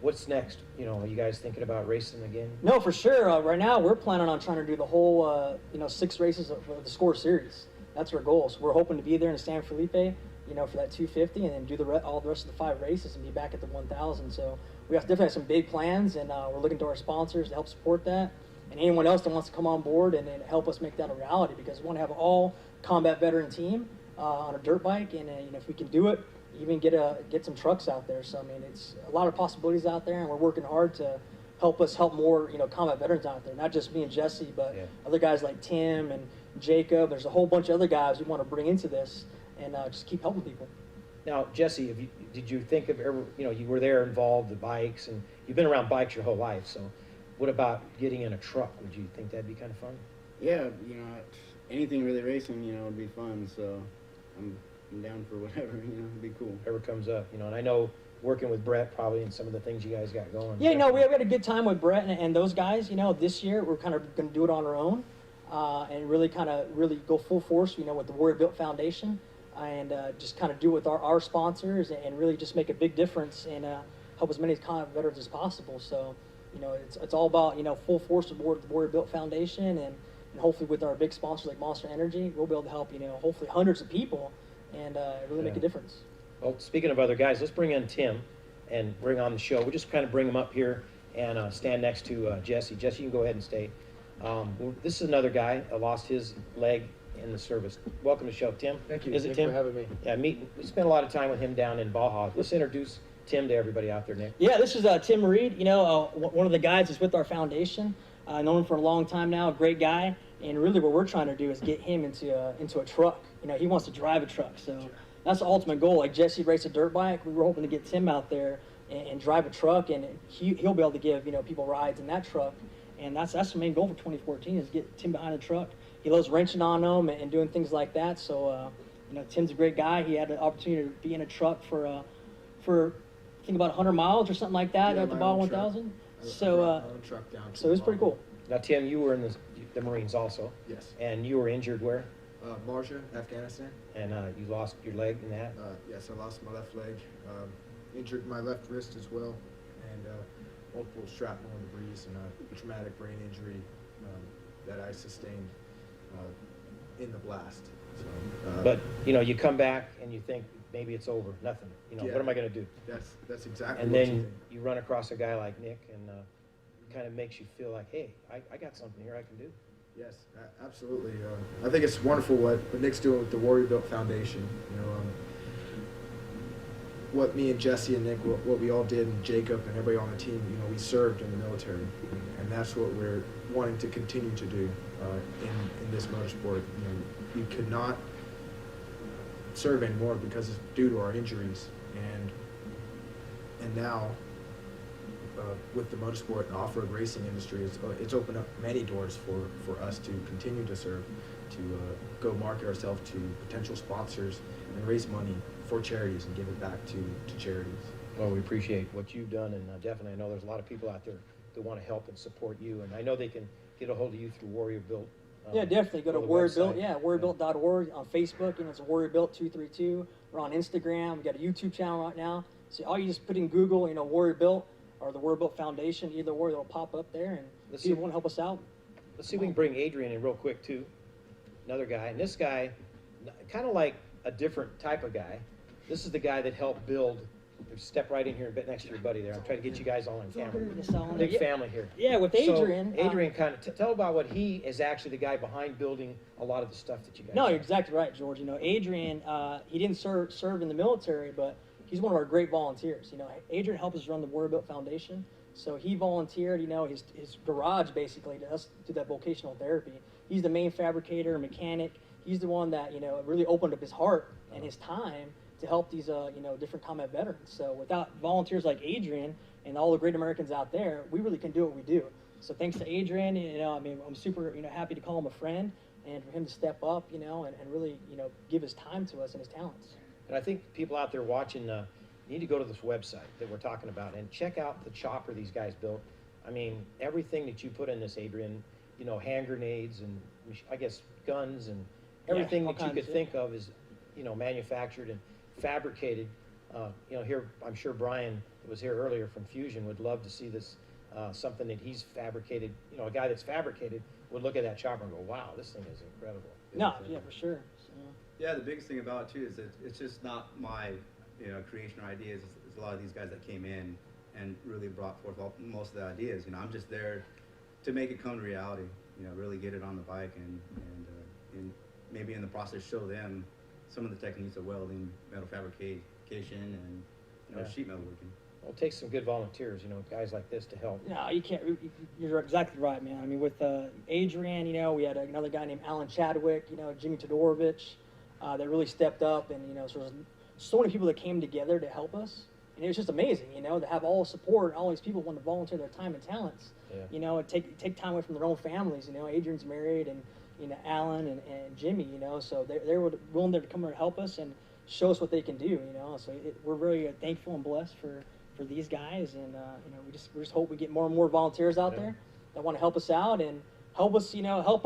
what's next? Are you guys thinking about racing again? No, for sure. Right now, we're planning on trying to do the whole, 6 races of the Score Series. That's our goal. So we're hoping to be there in San Felipe, for that 250, and then do all the rest of the 5 races and be back at the 1,000. So we definitely have some big plans, and we're looking to our sponsors to help support that, and anyone else that wants to come on board and help us make that a reality, because we want to have all combat veteran team on a dirt bike, and if we can do it, even get some trucks out there. So it's a lot of possibilities out there, and we're working hard to help more combat veterans out there, not just me and Jesse, but other guys like Tim and Jacob. There's a whole bunch of other guys we want to bring into this, and just keep helping people. Now, Jesse, did you think of ever, you were there involved, the bikes, and you've been around bikes your whole life, so what about getting in a truck? Would you think that'd be kind of fun? Yeah, anything really racing, would be fun. So I'm down for whatever, it'd be cool. Whatever comes up, and I know working with Brett probably and some of the things you guys got going. Yeah, we had a good time with Brett and those guys. This year we're kind of going to do it on our own. And really go full force, with the Warrior Built Foundation, and just kind of do it with our sponsors, and really just make a big difference and help as many combat veterans as possible. So, it's all about, full force aboard the Warrior Built Foundation, and hopefully with our big sponsors like Monster Energy, we'll be able to help, hopefully hundreds of people, and really make a difference. Well, speaking of other guys, let's bring in Tim and bring on the show. We'll just kind of bring him up here and stand next to Jesse. Jesse, you can go ahead and stay. This is another guy lost his leg in the service. Welcome to the show, Tim. Thank you. Is it Thanks Tim? for having me. Yeah, we spent a lot of time with him down in Baja. Let's introduce Tim to everybody out there, Nick. Yeah, this is Tim Reed. One of the guys that's with our foundation. Known him for a long time now. Great guy. And really, what we're trying to do is get him into a truck. He wants to drive a truck. So that's the ultimate goal. Like Jesse raced a dirt bike. We were hoping to get Tim out there and drive a truck, and he'll be able to give people rides in that truck. And that's the main goal for 2014 is get Tim behind the truck. He loves wrenching on them and doing things like that. So, Tim's a great guy. He had an opportunity to be in a truck for I think about 100 miles or something like that at the Baja 1000. So, so it was pretty cool. Now, Tim, you were in the Marines also. Yes. And you were injured where? Baja, Afghanistan. And you lost your leg in that? Yes, I lost my left leg. Injured my left wrist as well, and multiple shrapnel and debris and a traumatic brain injury that I sustained in the blast. So, But, you know, you come back and you think maybe it's over, nothing. You know, Yeah. what am I going to do? that's exactly And what you then think. you run across a guy like Nick, and it kind of makes you feel like, hey, I got something here I can do. Yes, absolutely. I think it's wonderful what Nick's doing with the Warrior Built Foundation. You know, what me and Jesse and Nick, what we all did, and Jacob and everybody on the team, you know, we served in the military, and that's what we're wanting to continue to do in this motorsport. You know, we could not serve anymore because it's due to our injuries, and now with the motorsport and off-road racing industry, it's opened up many doors for us to continue to serve, to go market ourselves to potential sponsors and raise money for charities and give it back to charities. Well, we appreciate what you've done, and definitely I know there's a lot of people out there that want to help and support you, and I know they can get a hold of you through Warrior Built. Yeah, definitely. Go to or the Warrior Built. website. Yeah, warriorbuilt.org on Facebook. You know, it's Warrior Built 232. We're on Instagram. We got a YouTube channel right now. So all you just put in Google, you know, Warrior Built or the Warrior Built Foundation, either or, it'll pop up there. And Let's if you see. want to help us out, Let's see if we can bring Adrian in real quick too. Another guy, and this guy, kind of like a different type of guy. This is the guy that helped build. Step right in here and bit next to your buddy there. I'm trying to get you guys all on camera. Big family here. Yeah, with Adrian. So Adrian, kind of tell about what he is actually the guy behind building a lot of the stuff that you guys. No, have. you're exactly right, George. You know, Adrian, he didn't serve in the military, but he's one of our great volunteers. You know, Adrian helped us run the Warrior Built Foundation. So he volunteered, you know, his garage basically to us do that vocational therapy. He's the main fabricator, mechanic. He's the one that, you know, really opened up his heart and his time to help these, you know, different combat veterans. So without volunteers like Adrian and all the great Americans out there, we really can do what we do. So thanks to Adrian, you know, I mean, I'm super, you know, happy to call him a friend and for him to step up, you know, and really, you know, give his time to us and his talents. And I think people out there watching need to go to this website that we're talking about and check out the chopper these guys built. I mean, everything that you put in this, Adrian, you know, hand grenades and I guess guns and everything all that you kinds, could yeah. think of is, you know, manufactured and fabricated. You know, here, I'm sure Brian that was here earlier from Fusion would love to see this, something that he's fabricated. You know, a guy that's fabricated would look at that chopper and go, wow, this thing is incredible. No, yeah, for sure. So, Yeah, the biggest thing about it too is that it's just not my, you know, creation or ideas. It's a lot of these guys that came in and really brought forth most of the ideas. You know, I'm just there to make it come to reality. You know, really get it on the bike and maybe in the process show them some of the techniques of welding, metal fabrication, and you know, Yeah. sheet metal working. Well, it takes some good volunteers, you know, guys like this to help. no, you can't. You're exactly right, man. I mean, with Adrian, you know, we had another guy named Alan Chadwick, you know, Jimmy Todorovich, that really stepped up, and you know, so there's so many people that came together to help us, and it was just amazing, you know, to have all support, all these people want to volunteer their time and talents, Yeah. you know, and take time away from their own families. You know, Adrian's married, and you know, Alan and Jimmy, you know, so they were willing to come here to help us and show us what they can do, you know. So we're very thankful and blessed for these guys, and you know, we just hope we get more and more volunteers out there that want to help us out and help us, you know, help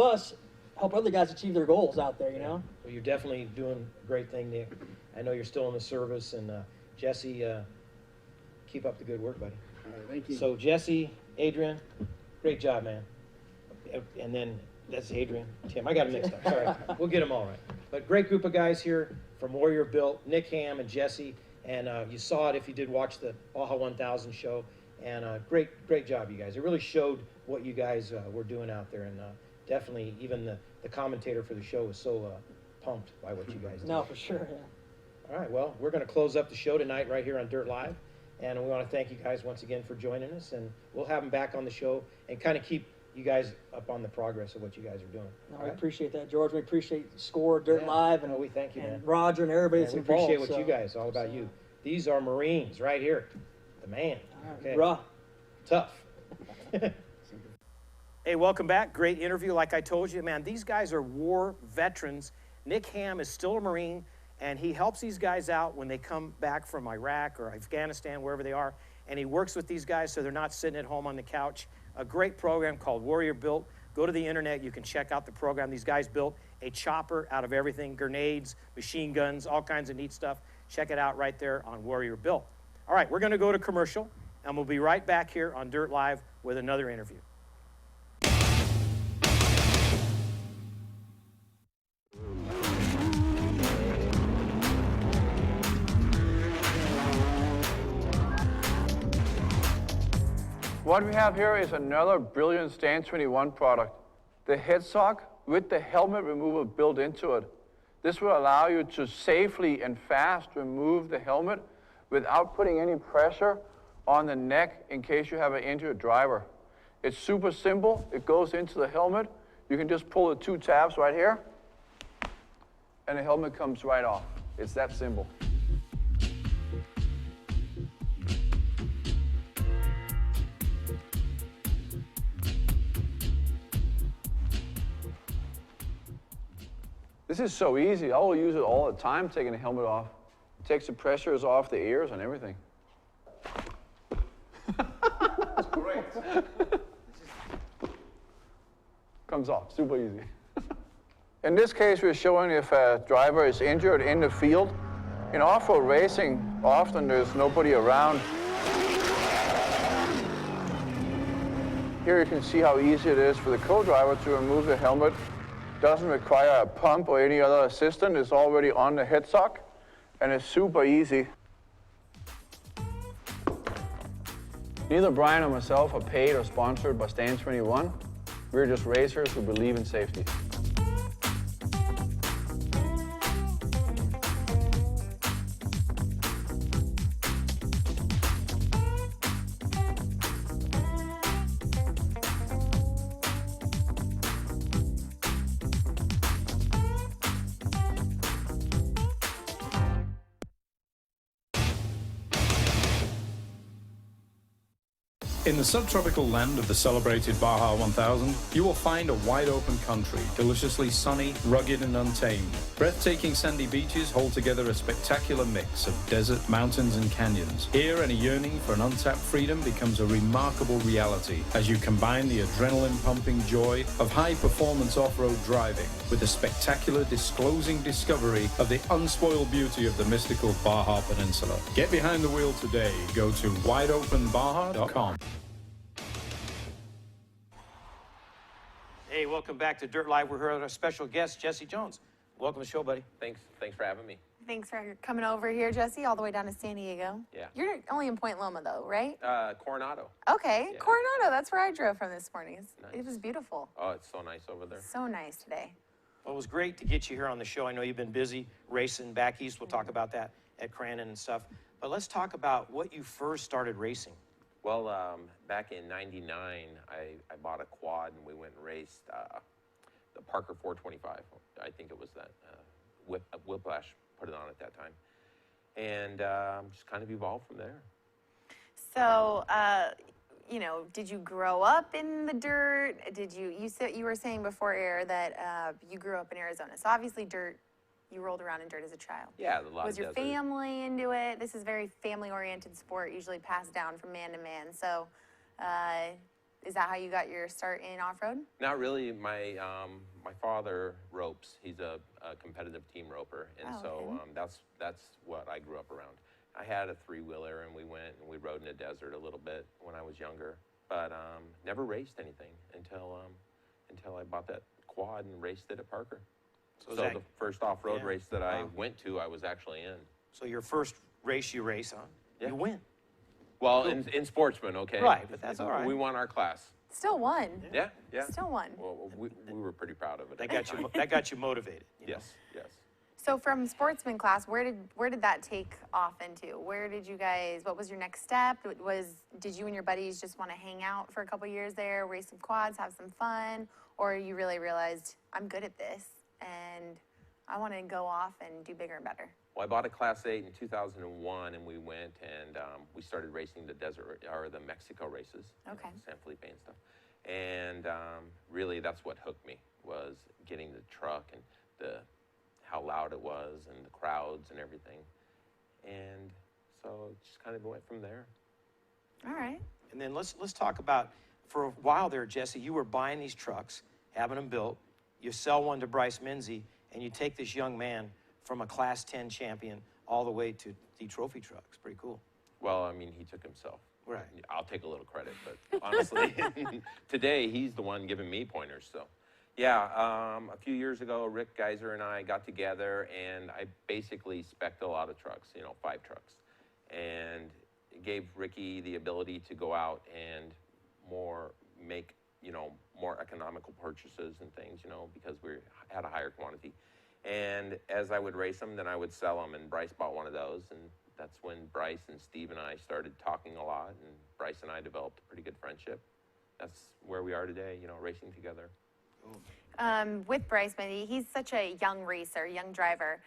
other guys achieve their goals out there, you know. Well, you're definitely doing a great thing, Nick. I know you're still in the service, and Jesse, keep up the good work, buddy. All right, thank you. So Jesse, Adrian, great job, man. And then that's Adrian, Tim. I got them mixed up. Sorry. We'll get them all right. But great group of guys here from Warrior Built, Nick Ham and Jesse. And you saw it if you did watch the Baja 1000 show. And great job, you guys. It really showed what you guys were doing out there. And definitely even the commentator for the show was so pumped by what you guys did. No, for sure. Yeah. All right, well, we're going to close up the show tonight right here on Dirt Live. And we want to thank you guys once again for joining us. And we'll have them back on the show and kind of keep you guys up on the progress of what you guys are doing. No, All we right? appreciate that, George. We appreciate Score, Dirt Yeah. Live, and No, we thank you, man. Roger and everybody And that's we involved. appreciate what so- you guys, all about you. These are Marines right here. The man. All right, Okay. raw. Tough. Hey, welcome back. Great interview. Like I told you, man, these guys are war veterans. Nick Ham is still a Marine, and he helps these guys out when they come back from Iraq or Afghanistan, wherever they are, and he works with these guys so they're not sitting at home on the couch. A great program called Warrior Built. Go to the internet. You can check out the program. These guys built a chopper out of everything, grenades, machine guns, all kinds of neat stuff. Check it out right there on Warrior Built. All right, we're going to go to commercial, and we'll be right back here on Dirt Live with another interview. What we have here is another brilliant Stand 21 product. The headsock with the helmet remover built into it. This will allow you to safely and fast remove the helmet without putting any pressure on the neck in case you have an injured driver. It's super simple. It goes into the helmet. You can just pull the 2 tabs right here, and the helmet comes right off. It's that simple. This is so easy. I will use it all the time, taking the helmet off. It takes the pressures off the ears and everything. That's great. Comes off, super easy. In this case, we're showing if a driver is injured in the field. In off-road racing, often there's nobody around. Here you can see how easy it is for the co-driver to remove the helmet. Doesn't require a pump or any other assistant. It's already on the headsock, and it's super easy. Neither Brian or myself are paid or sponsored by Stand 21. We're just racers who believe in safety. In the subtropical land of the celebrated Baja 1000, you will find a wide-open country, deliciously sunny, rugged and untamed. Breathtaking sandy beaches hold together a spectacular mix of desert, mountains and canyons. Here, any yearning for an untapped freedom becomes a remarkable reality as you combine the adrenaline-pumping joy of high-performance off-road driving with the spectacular disclosing discovery of the unspoiled beauty of the mystical Baja Peninsula. Get behind the wheel today. Go to wideopenbaja.com. Hey, welcome back to Dirt Live. We're here with our special guest, Jesse Jones. Welcome to the show, buddy. Thanks for having me. Thanks for coming over here, Jesse, all the way down to San Diego. Yeah. You're only in Point Loma, though, right? Coronado. Okay, Yeah. Coronado. That's where I drove from this morning. Nice. It was beautiful. Oh, it's so nice over there. So nice today. Well, it was great to get you here on the show. I know you've been busy racing back east. We'll talk about that at Crandon and stuff. But let's talk about what you first started racing. Well, back in '99, I bought a quad and we went and raced the Parker 425. I think it was that. Whiplash put it on at that time. And just kind of evolved from there. So, you know, did you grow up in the dirt? You were saying before air that you grew up in Arizona. So obviously dirt, you rolled around in dirt as a child. Yeah, a lot Was of your desert. family into it? This is very family-oriented sport, usually passed down from man to man. So is that how you got your start in off-road? Not really. My father ropes. He's a competitive team roper, and that's what I grew up around. I had a 3-wheeler, and we went and we rode in the desert a little bit when I was younger, but never raced anything until I bought that quad and raced it at Parker. So the first off-road race that I went to, I was actually in. So your first race you race on, you win. Well, in sportsman, okay. Right, but that's all right. We won our class. Still won. Yeah. Still won. Well, we were pretty proud of it. That got you motivated. You know? Yes. So from sportsman class, where did that take off into? Where did you guys? What was your next step? Did you and your buddies just want to hang out for a couple years there, race some quads, have some fun, or you really realized I'm good at this and I want to go off and do bigger and better? Well, I bought a Class 8 in 2001, and we went and we started racing the desert or the Mexico races. Okay. San Felipe and stuff. And really, that's what hooked me, was getting the truck and how loud it was and the crowds and everything. And so it just kind of went from there. All right. And then let's talk about for a while there, Jesse, you were buying these trucks, having them built, you sell one to Bryce Menzie, and you take this young man from a Class 10 champion all the way to the trophy trucks. Pretty cool. Well, I mean, he took himself. Right. I'll take a little credit, but honestly, today he's the one giving me pointers. So, yeah, a few years ago, Rick Geiser and I got together, and I basically spec'd a lot of trucks, 5 trucks, and it gave Ricky the ability to go out and make more economical purchases and things, because we had a higher quantity. And as I would race them, then I would sell them, and Bryce bought one of those, and that's when Bryce and Steve and I started talking a lot, and Bryce and I developed a pretty good friendship. That's where we are today, racing together. With Bryce Menzie, he's such a young racer, young driver.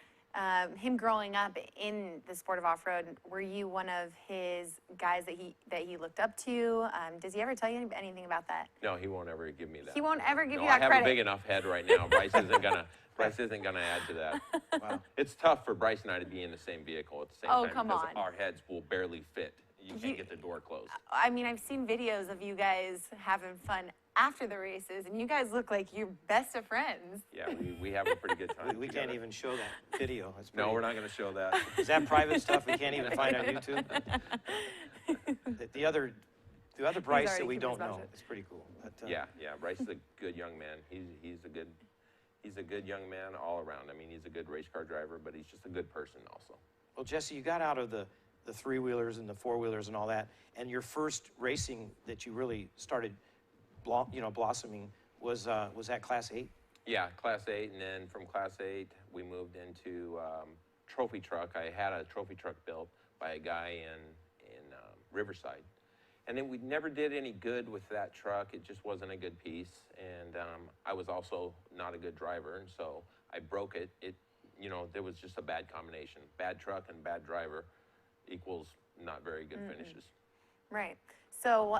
Him growing up in the sport of off-road, were you one of his guys that he looked up to? Does he ever tell you anything about that? No, he won't ever give me that. He won't ever give No, you that I credit. have a big enough head right now. Bryce isn't gonna add to that. Wow. It's tough for Bryce and I to be in the same vehicle at the same Oh, time come because on. our heads will barely fit. You can't get the door closed. I mean, I've seen videos of you guys having fun after the races, and you guys look like you're best of friends. Yeah, we have a pretty good time. We can't even show that video. That's No, pretty- we're not going to show that. Is that private stuff we can't even find on YouTube? The other Bryce already that we keeping don't his mouth know. shut. It's pretty cool. But, Yeah, Bryce is a good young man. He's a good young man all around. I mean, he's a good race car driver, but he's just a good person also. Well, Jesse, you got out of the three-wheelers and the four-wheelers and all that, and your first racing that you really started, blossoming was that Class 8? Yeah, Class 8, and then from Class 8, we moved into trophy truck. I had a trophy truck built by a guy in Riverside. And then we never did any good with that truck. It just wasn't a good piece. And I was also not a good driver, and so I broke it. There was just a bad combination. Bad truck and bad driver equals not very good finishes. Right. So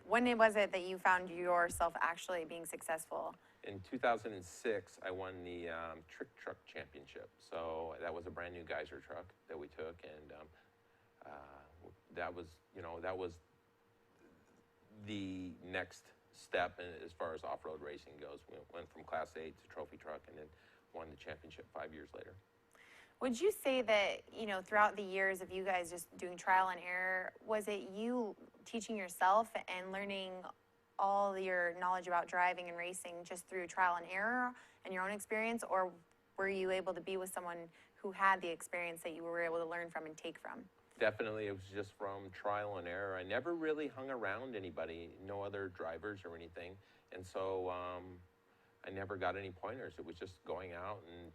when was it that you found yourself actually being successful? In 2006, I won the Trick Truck Championship. So that was a brand new Geyser truck that we took, and that was the next step as far as off-road racing goes. We went from Class 8 to trophy truck, and then won the championship 5 years later. Would you say that, throughout the years of you guys just doing trial and error, was it you teaching yourself and learning all your knowledge about driving and racing just through trial and error and your own experience, or were you able to be with someone who had the experience that you were able to learn from and take from? Definitely, it was just from trial and error. I never really hung around anybody, no other drivers or anything, and so I never got any pointers. It was just going out and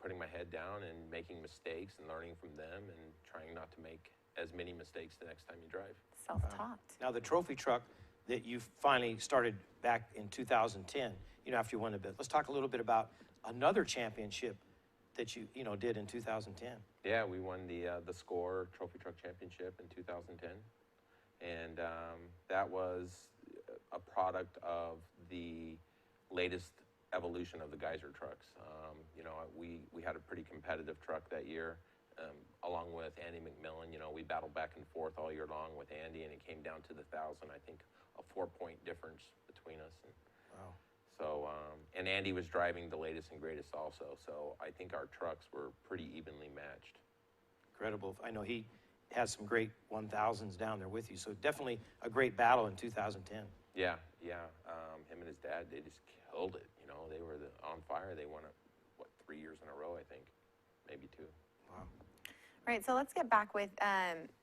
putting my head down and making mistakes and learning from them and trying not to make as many mistakes the next time you drive. Self-taught. Now, the trophy truck that you finally started back in 2010, after you won the bid. Let's talk a little bit about another championship that you did in 2010. Yeah, we won the SCORE Trophy Truck Championship in 2010, and that was a product of the latest evolution of the Geyser trucks. We had a pretty competitive truck that year, along with Andy McMillan. We battled back and forth all year long with Andy, and it came down to the 1,000. I think a 4-point difference between us. Wow. So, and Andy was driving the latest and greatest also. So I think our trucks were pretty evenly matched. Incredible. I know he has some great 1000s down there with you. So definitely a great battle in 2010. Yeah. Him and his dad, they just killed it. They were on fire. They won it, 3 years in a row, I think, maybe 2. Wow. Right, so let's get back with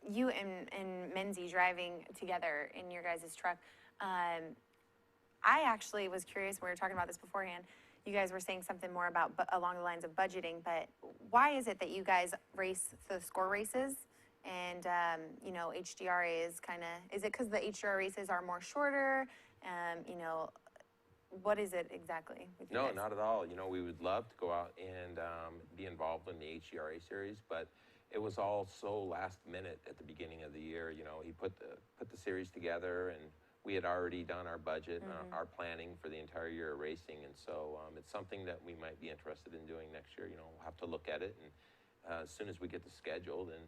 you and Menzie driving together in your guys' truck. I actually was curious, we were talking about this beforehand, you guys were saying something more about along the lines of budgeting, but why is it that you guys race the SCORE races and, HDRA is is it because the HDRA races are more shorter? What is it exactly with you No, guys? not at all. We would love to go out and be involved in the HGRA series, but it was all so last minute at the beginning of the year. He put the series together, and we had already done our budget and our planning for the entire year of racing, and so it's something that we might be interested in doing next year. We'll have to look at it, and as soon as we get the schedule, then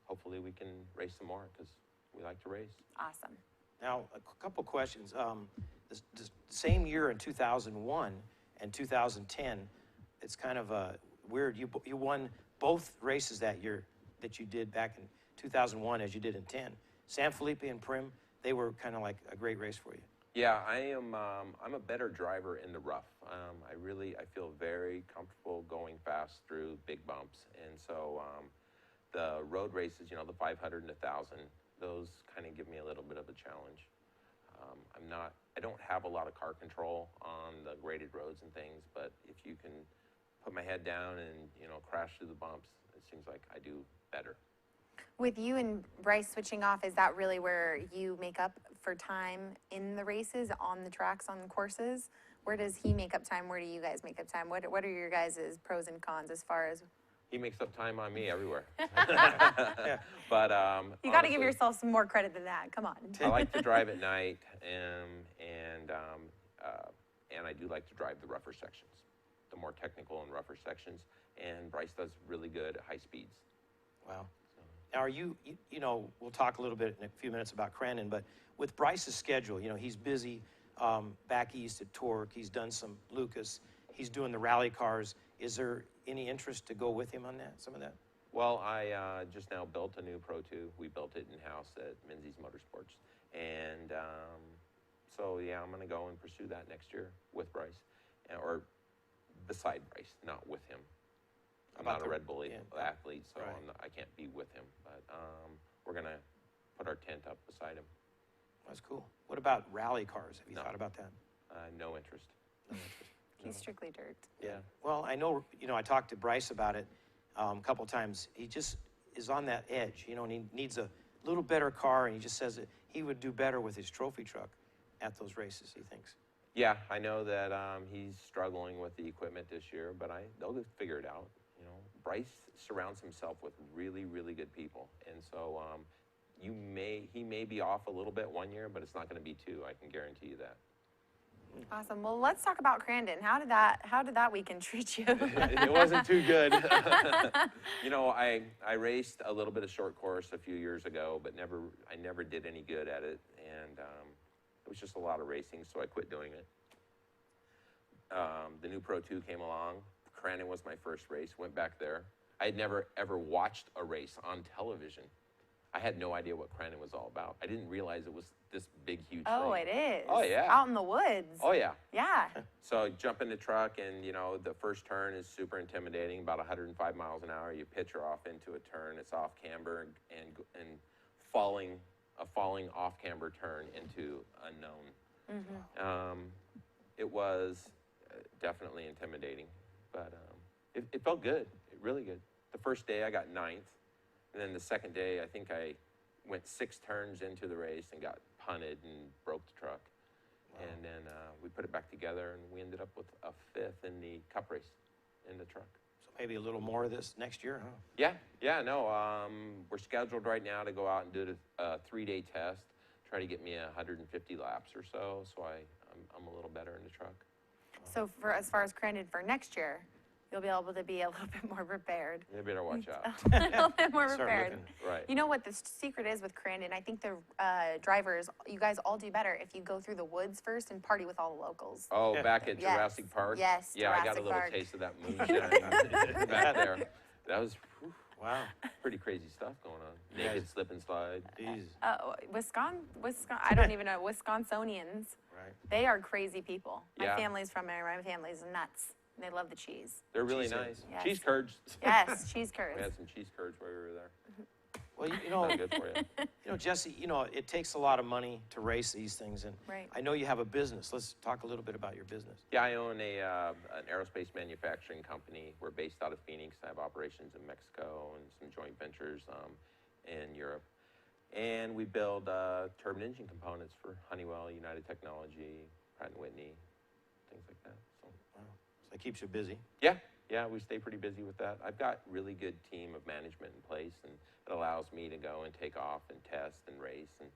hopefully we can race some more because we like to race. Awesome. Now, a couple questions. The same year in 2001 and 2010, it's kind of weird. You won both races that year that you did back in 2001 as you did in 10. San Felipe and Prim, they were kind of like a great race for you. Yeah, I'm a better driver in the rough. I feel very comfortable going fast through big bumps, and so the road races, you know, the 500 and 1,000, those kind of give me a little bit of a challenge. I don't have a lot of car control on the graded roads and things, but if you can put my head down and, you know, crash through the bumps, it seems like I do better. With you and Bryce switching off, is that really where you make up for time in the races, on the tracks, on the courses? Where does he make up time? Where do you guys make up time? What are your guys' pros and cons as far as? He makes up time on me everywhere. Yeah. But you got to give yourself some more credit than that. Come on. I like to drive at night, and I do like to drive the rougher sections, the more technical and rougher sections. And Bryce does really good at high speeds. Wow. Now, are you know, we'll talk a little bit in a few minutes about Crandon, but with Bryce's schedule, you know, he's busy back east at Torque. He's done some Lucas. He's doing the rally cars. Is there any interest to go with him on that, some of that? Well, I just now built a new Pro 2. We built it in-house at Menzies Motorsports. And so, yeah, I'm going to go and pursue that next year with Bryce, or beside Bryce, not with him. I'm not a Red Bull athlete, so right. I can't be with him. But we're going to put our tent up beside him. That's cool. What about rally cars? Have you thought about that? No interest. No interest. He's strictly dirt. Yeah. Well, I know, you know, I talked to Bryce about it a couple times. He just is on that edge, you know, and he needs a little better car, and he just says that he would do better with his trophy truck at those races, he thinks. Yeah, I know that he's struggling with the equipment this year, but they'll figure it out. You know, Bryce surrounds himself with really, really good people, and so he may be off a little bit one year, but it's not going to be two. I can guarantee you that. Awesome. Well, let's talk about Crandon. How did that weekend treat you? It wasn't too good. You know, I raced a little bit of short course a few years ago, but I never did any good at it, and it was just a lot of racing, so I quit doing it. The new Pro 2 came along. Crandon was my first race. Went back there. I had never ever watched a race on television. I had no idea what Crandon was all about. I didn't realize it was this big, huge Oh, thing. it is. Oh, yeah. Out in the woods. Oh, yeah. Yeah. So I jump in the truck, and, you know, the first turn is super intimidating, about 105 miles an hour. You pitch her off into a turn. It's off camber and falling off camber turn into unknown. Mm-hmm. It was definitely intimidating, but it felt good, really good. The first day I got 9th. And then the second day, I think I went 6 turns into the race and got punted and broke the truck. Wow. And then we put it back together, and we ended up with a 5th in the Cup race in the truck. So maybe a little more of this next year, huh? Yeah, no. We're scheduled right now to go out and do a 3-day test, try to get me 150 laps or so. So I'm a little better in the truck. So as far as Crandon for next year, you'll be able to be a little bit more prepared. You better watch out. A little bit more Start prepared. looking. Right. You know what the secret is with Crandon? I think the drivers, you guys all do better if you go through the woods first and party with all the locals. Oh, back at Yes. Jurassic Park? Yes, Yeah, I got a Jurassic little Park. taste of that moonshine back there. That was Wow. pretty crazy stuff going on. Naked slip and slide. Jeez. Wisconsin, I don't even know, Wisconsonians, Right. they are crazy people. My Yeah. family's from there. My family's nuts. They love the cheese. They're really Cheese nice. Yes. Cheese curds. Yes, cheese We curds. had some cheese curds while we were there. Well, you know, Not good for you. you know, Jesse, you know, it takes a lot of money to race these things, and Right. I know you have a business. Let's talk a little bit about your business. Yeah, I own an aerospace manufacturing company. We're based out of Phoenix. I have operations in Mexico and some joint ventures in Europe. And we build turbine engine components for Honeywell, United Technology, Pratt & Whitney, things like that. So. Wow. So it keeps you busy. Yeah, we stay pretty busy with that. I've got really good team of management in place, and it allows me to go and take off and test and race. And,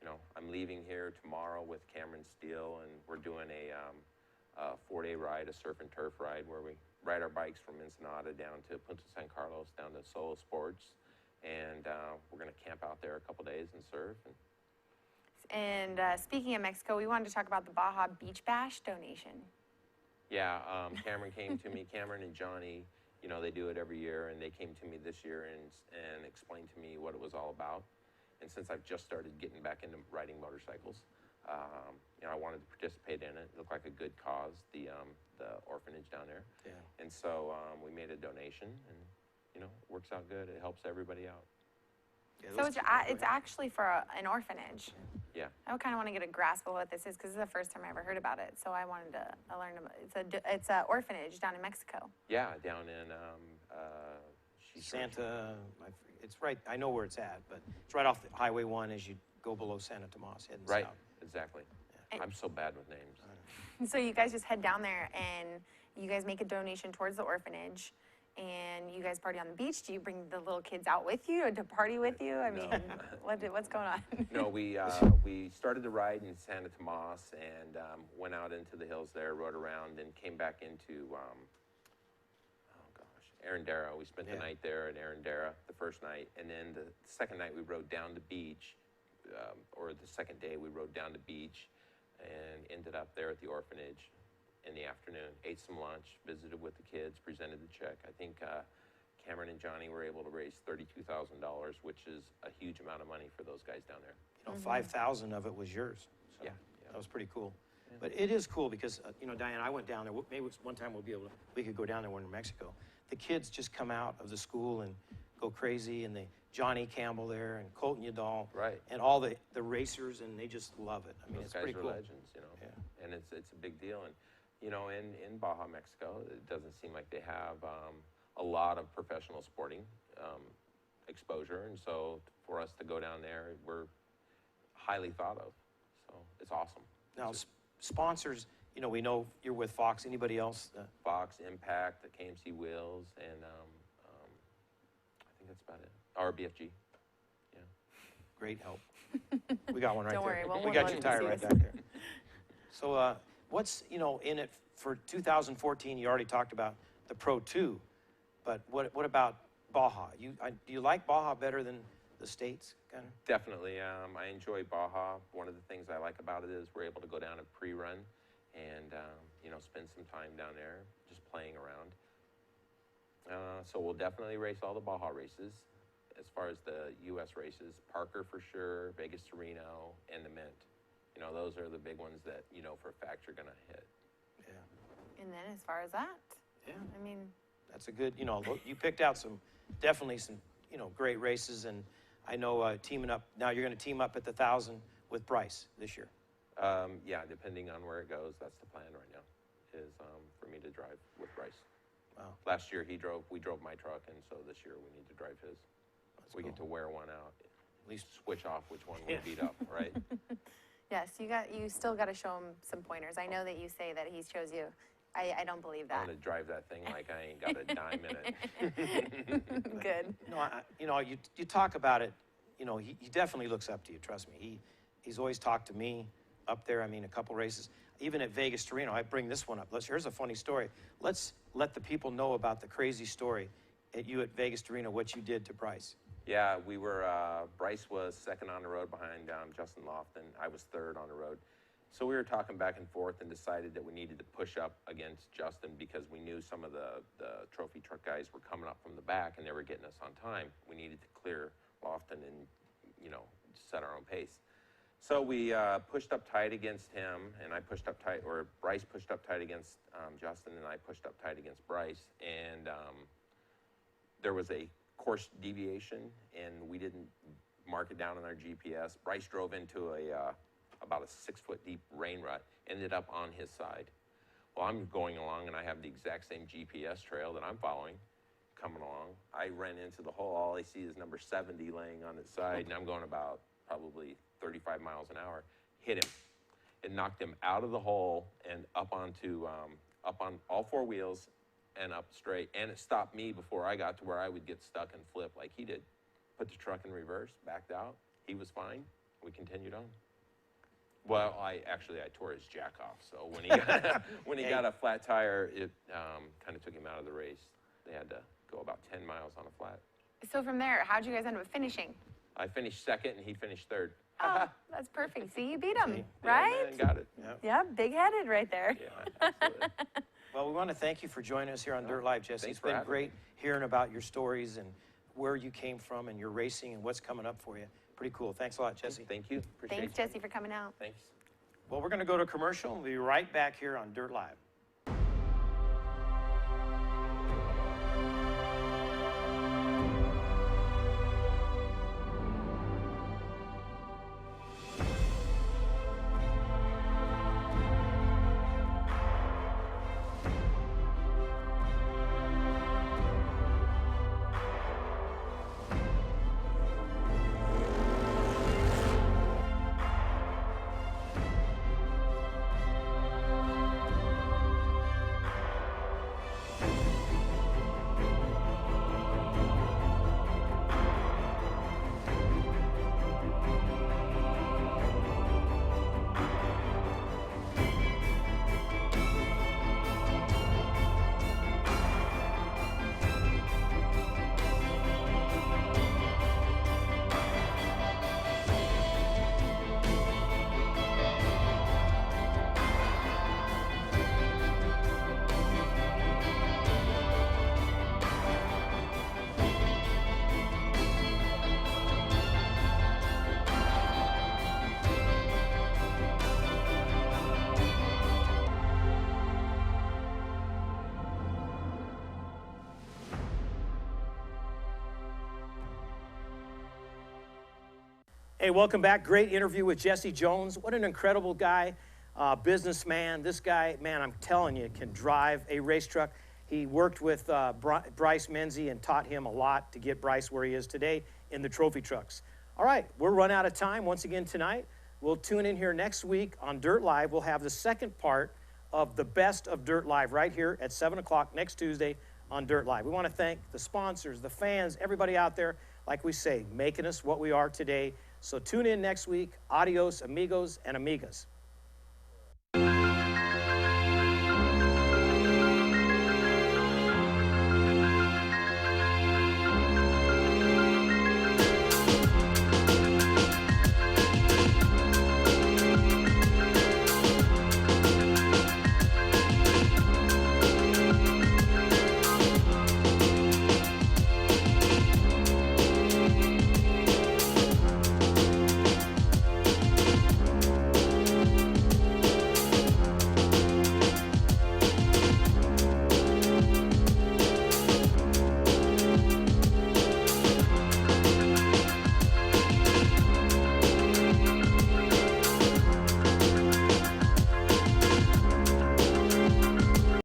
you know, I'm leaving here tomorrow with Cameron Steele, and we're doing a 4-day ride, a surf and turf ride, where we ride our bikes from Ensenada down to Punta San Carlos, down to Solo Sports. And we're going to camp out there a couple days and surf. And And speaking of Mexico, we wanted to talk about the Baja Beach Bash donation. Yeah, Cameron came to me, Cameron and Johnny, you know, they do it every year, and they came to me this year and explained to me what it was all about. And since I've just started getting back into riding motorcycles, you know, I wanted to participate in it. It looked like a good cause, the orphanage down there. Yeah. And so we made a donation, and, you know, it works out good. It helps everybody out. Yeah, So it's actually for an orphanage. Yeah. I kind of want to get a grasp of what this is because this is the first time I ever heard about it. So I wanted to learn about it. It's a orphanage down in Mexico. Yeah, down in Santa, it's right, I know where it's at, but it's right off the Highway 1 as you go below Santa Tomas, heading Right, south. exactly. Yeah. I'm so bad with names. So you guys just head down there and you guys make a donation towards the orphanage and you guys party on the beach. Do you bring the little kids out with you to party with you? I mean, what's going on? No, we started the ride in Santa Tomas and went out into the hills there, rode around, and came back into Arendara. We spent the night there in Arendara the first night, and then the second night we rode down the beach, or the second day we rode down the beach and ended up there at the orphanage in the afternoon, ate some lunch, visited with the kids, presented the check. I think Cameron and Johnny were able to raise $32,000, which is a huge amount of money for those guys down there. You know, 5,000 of it was yours. So Yeah. that was pretty cool. Yeah. But it is cool because, you know, Diane, I went down there. Maybe one time we could go down there when we're in Mexico. The kids just come out of the school and go crazy, and Johnny Campbell there and Colton Udall, right, and all the racers, and they just love it. I mean, those it's guys pretty are cool. legends, you know. Yeah. And it's a big deal. And you know, in Baja, Mexico, it doesn't seem like they have a lot of professional sporting exposure, and so for us to go down there, we're highly thought of. So it's awesome. Now, sponsors. You know, we know you're with Fox. Anybody else? Fox, Impact, the KMC Wheels, and I think that's about it. RBFG. Yeah. Great help. We got one right Don't there. worry, we got your tire right back there. So, what's in it for 2014? You already talked about the Pro 2, but what about Baja? Do you like Baja better than the States, kind of? Definitely. I enjoy Baja. One of the things I like about it is we're able to go down and pre-run and spend some time down there just playing around. So we'll definitely race all the Baja races. As far as the U.S. races, Parker for sure, Vegas to Reno, and the Mint. You know, those are the big ones that you know for a fact you're going to hit. Yeah. And then as far as that, yeah, I mean, that's a good. You picked out definitely some great races, and I know teaming up. Now you're going to team up at the 1,000 with Bryce this year. Yeah, depending on where it goes, that's the plan right now. Is for me to drive with Bryce. Wow. Last year we drove my truck, and so this year we need to drive his. We get to wear one out. At least switch off which one we beat up, right? Yes, you still got to show him some pointers. I know that you say that he chose you. I don't believe that. I'm gonna drive that thing like I ain't got a dime in it. Good. No, you talk about it. He definitely looks up to you. Trust me. He's always talked to me up there. I mean, a couple races, even at Vegas to Reno. I bring this one up. Here's a funny story. Let's let the people know about the crazy story at Vegas to Reno. What you did to Bryce. Yeah, we were, Bryce was second on the road behind Justin Lofton. I was third on the road. So we were talking back and forth and decided that we needed to push up against Justin because we knew some of the trophy truck guys were coming up from the back and they were getting us on time. We needed to clear Lofton and, set our own pace. So we pushed up tight against him, and I pushed up tight, or Bryce pushed up tight against Justin, and I pushed up tight against Bryce. And there was a course deviation, and we didn't mark it down on our GPS. Bryce drove into about a 6-foot deep rain rut, ended up on his side. Well, I'm going along, and I have the exact same GPS trail that I'm following, coming along. I ran into the hole. All I see is number 70 laying on its side, and I'm going about probably 35 miles an hour. Hit him. It knocked him out of the hole and up on all four wheels and up straight, and it stopped me before I got to where I would get stuck and flip like he did. Put the truck in reverse, backed out. He was fine. We continued on. Well, I tore his jack off. So when he got a flat tire, it kind of took him out of the race. They had to go about 10 miles on a flat. So from there, how'd you guys end up finishing? I finished second, and he finished third. Oh, that's perfect. See, you beat him, Yeah, right? man, got it. Yeah, big-headed right there. Yeah, absolutely. Well, we want to thank you for joining us here on Dirt Live, Jesse. Thanks It's for been having great me. hearing about your stories and where you came from and your racing and what's coming up for you. Pretty cool. Thanks a lot, Jesse. Thank you. Appreciate Thanks, you. Jesse, for coming out. Thanks. Well, we're going to go to commercial and we'll be right back here on Dirt Live. Hey, welcome back. Great interview with Jesse Jones. What an incredible guy, businessman. This guy, man, I'm telling you, can drive a race truck. He worked with Bryce Menzie and taught him a lot to get Bryce where he is today in the trophy trucks. All right, we're run out of time once again tonight. We'll tune in here next week on Dirt Live. We'll have the second part of the best of Dirt Live right here at 7 o'clock next Tuesday on Dirt Live. We want to thank the sponsors, the fans, everybody out there, like we say, making us what we are today. So tune in next week. Adios, amigos and amigas.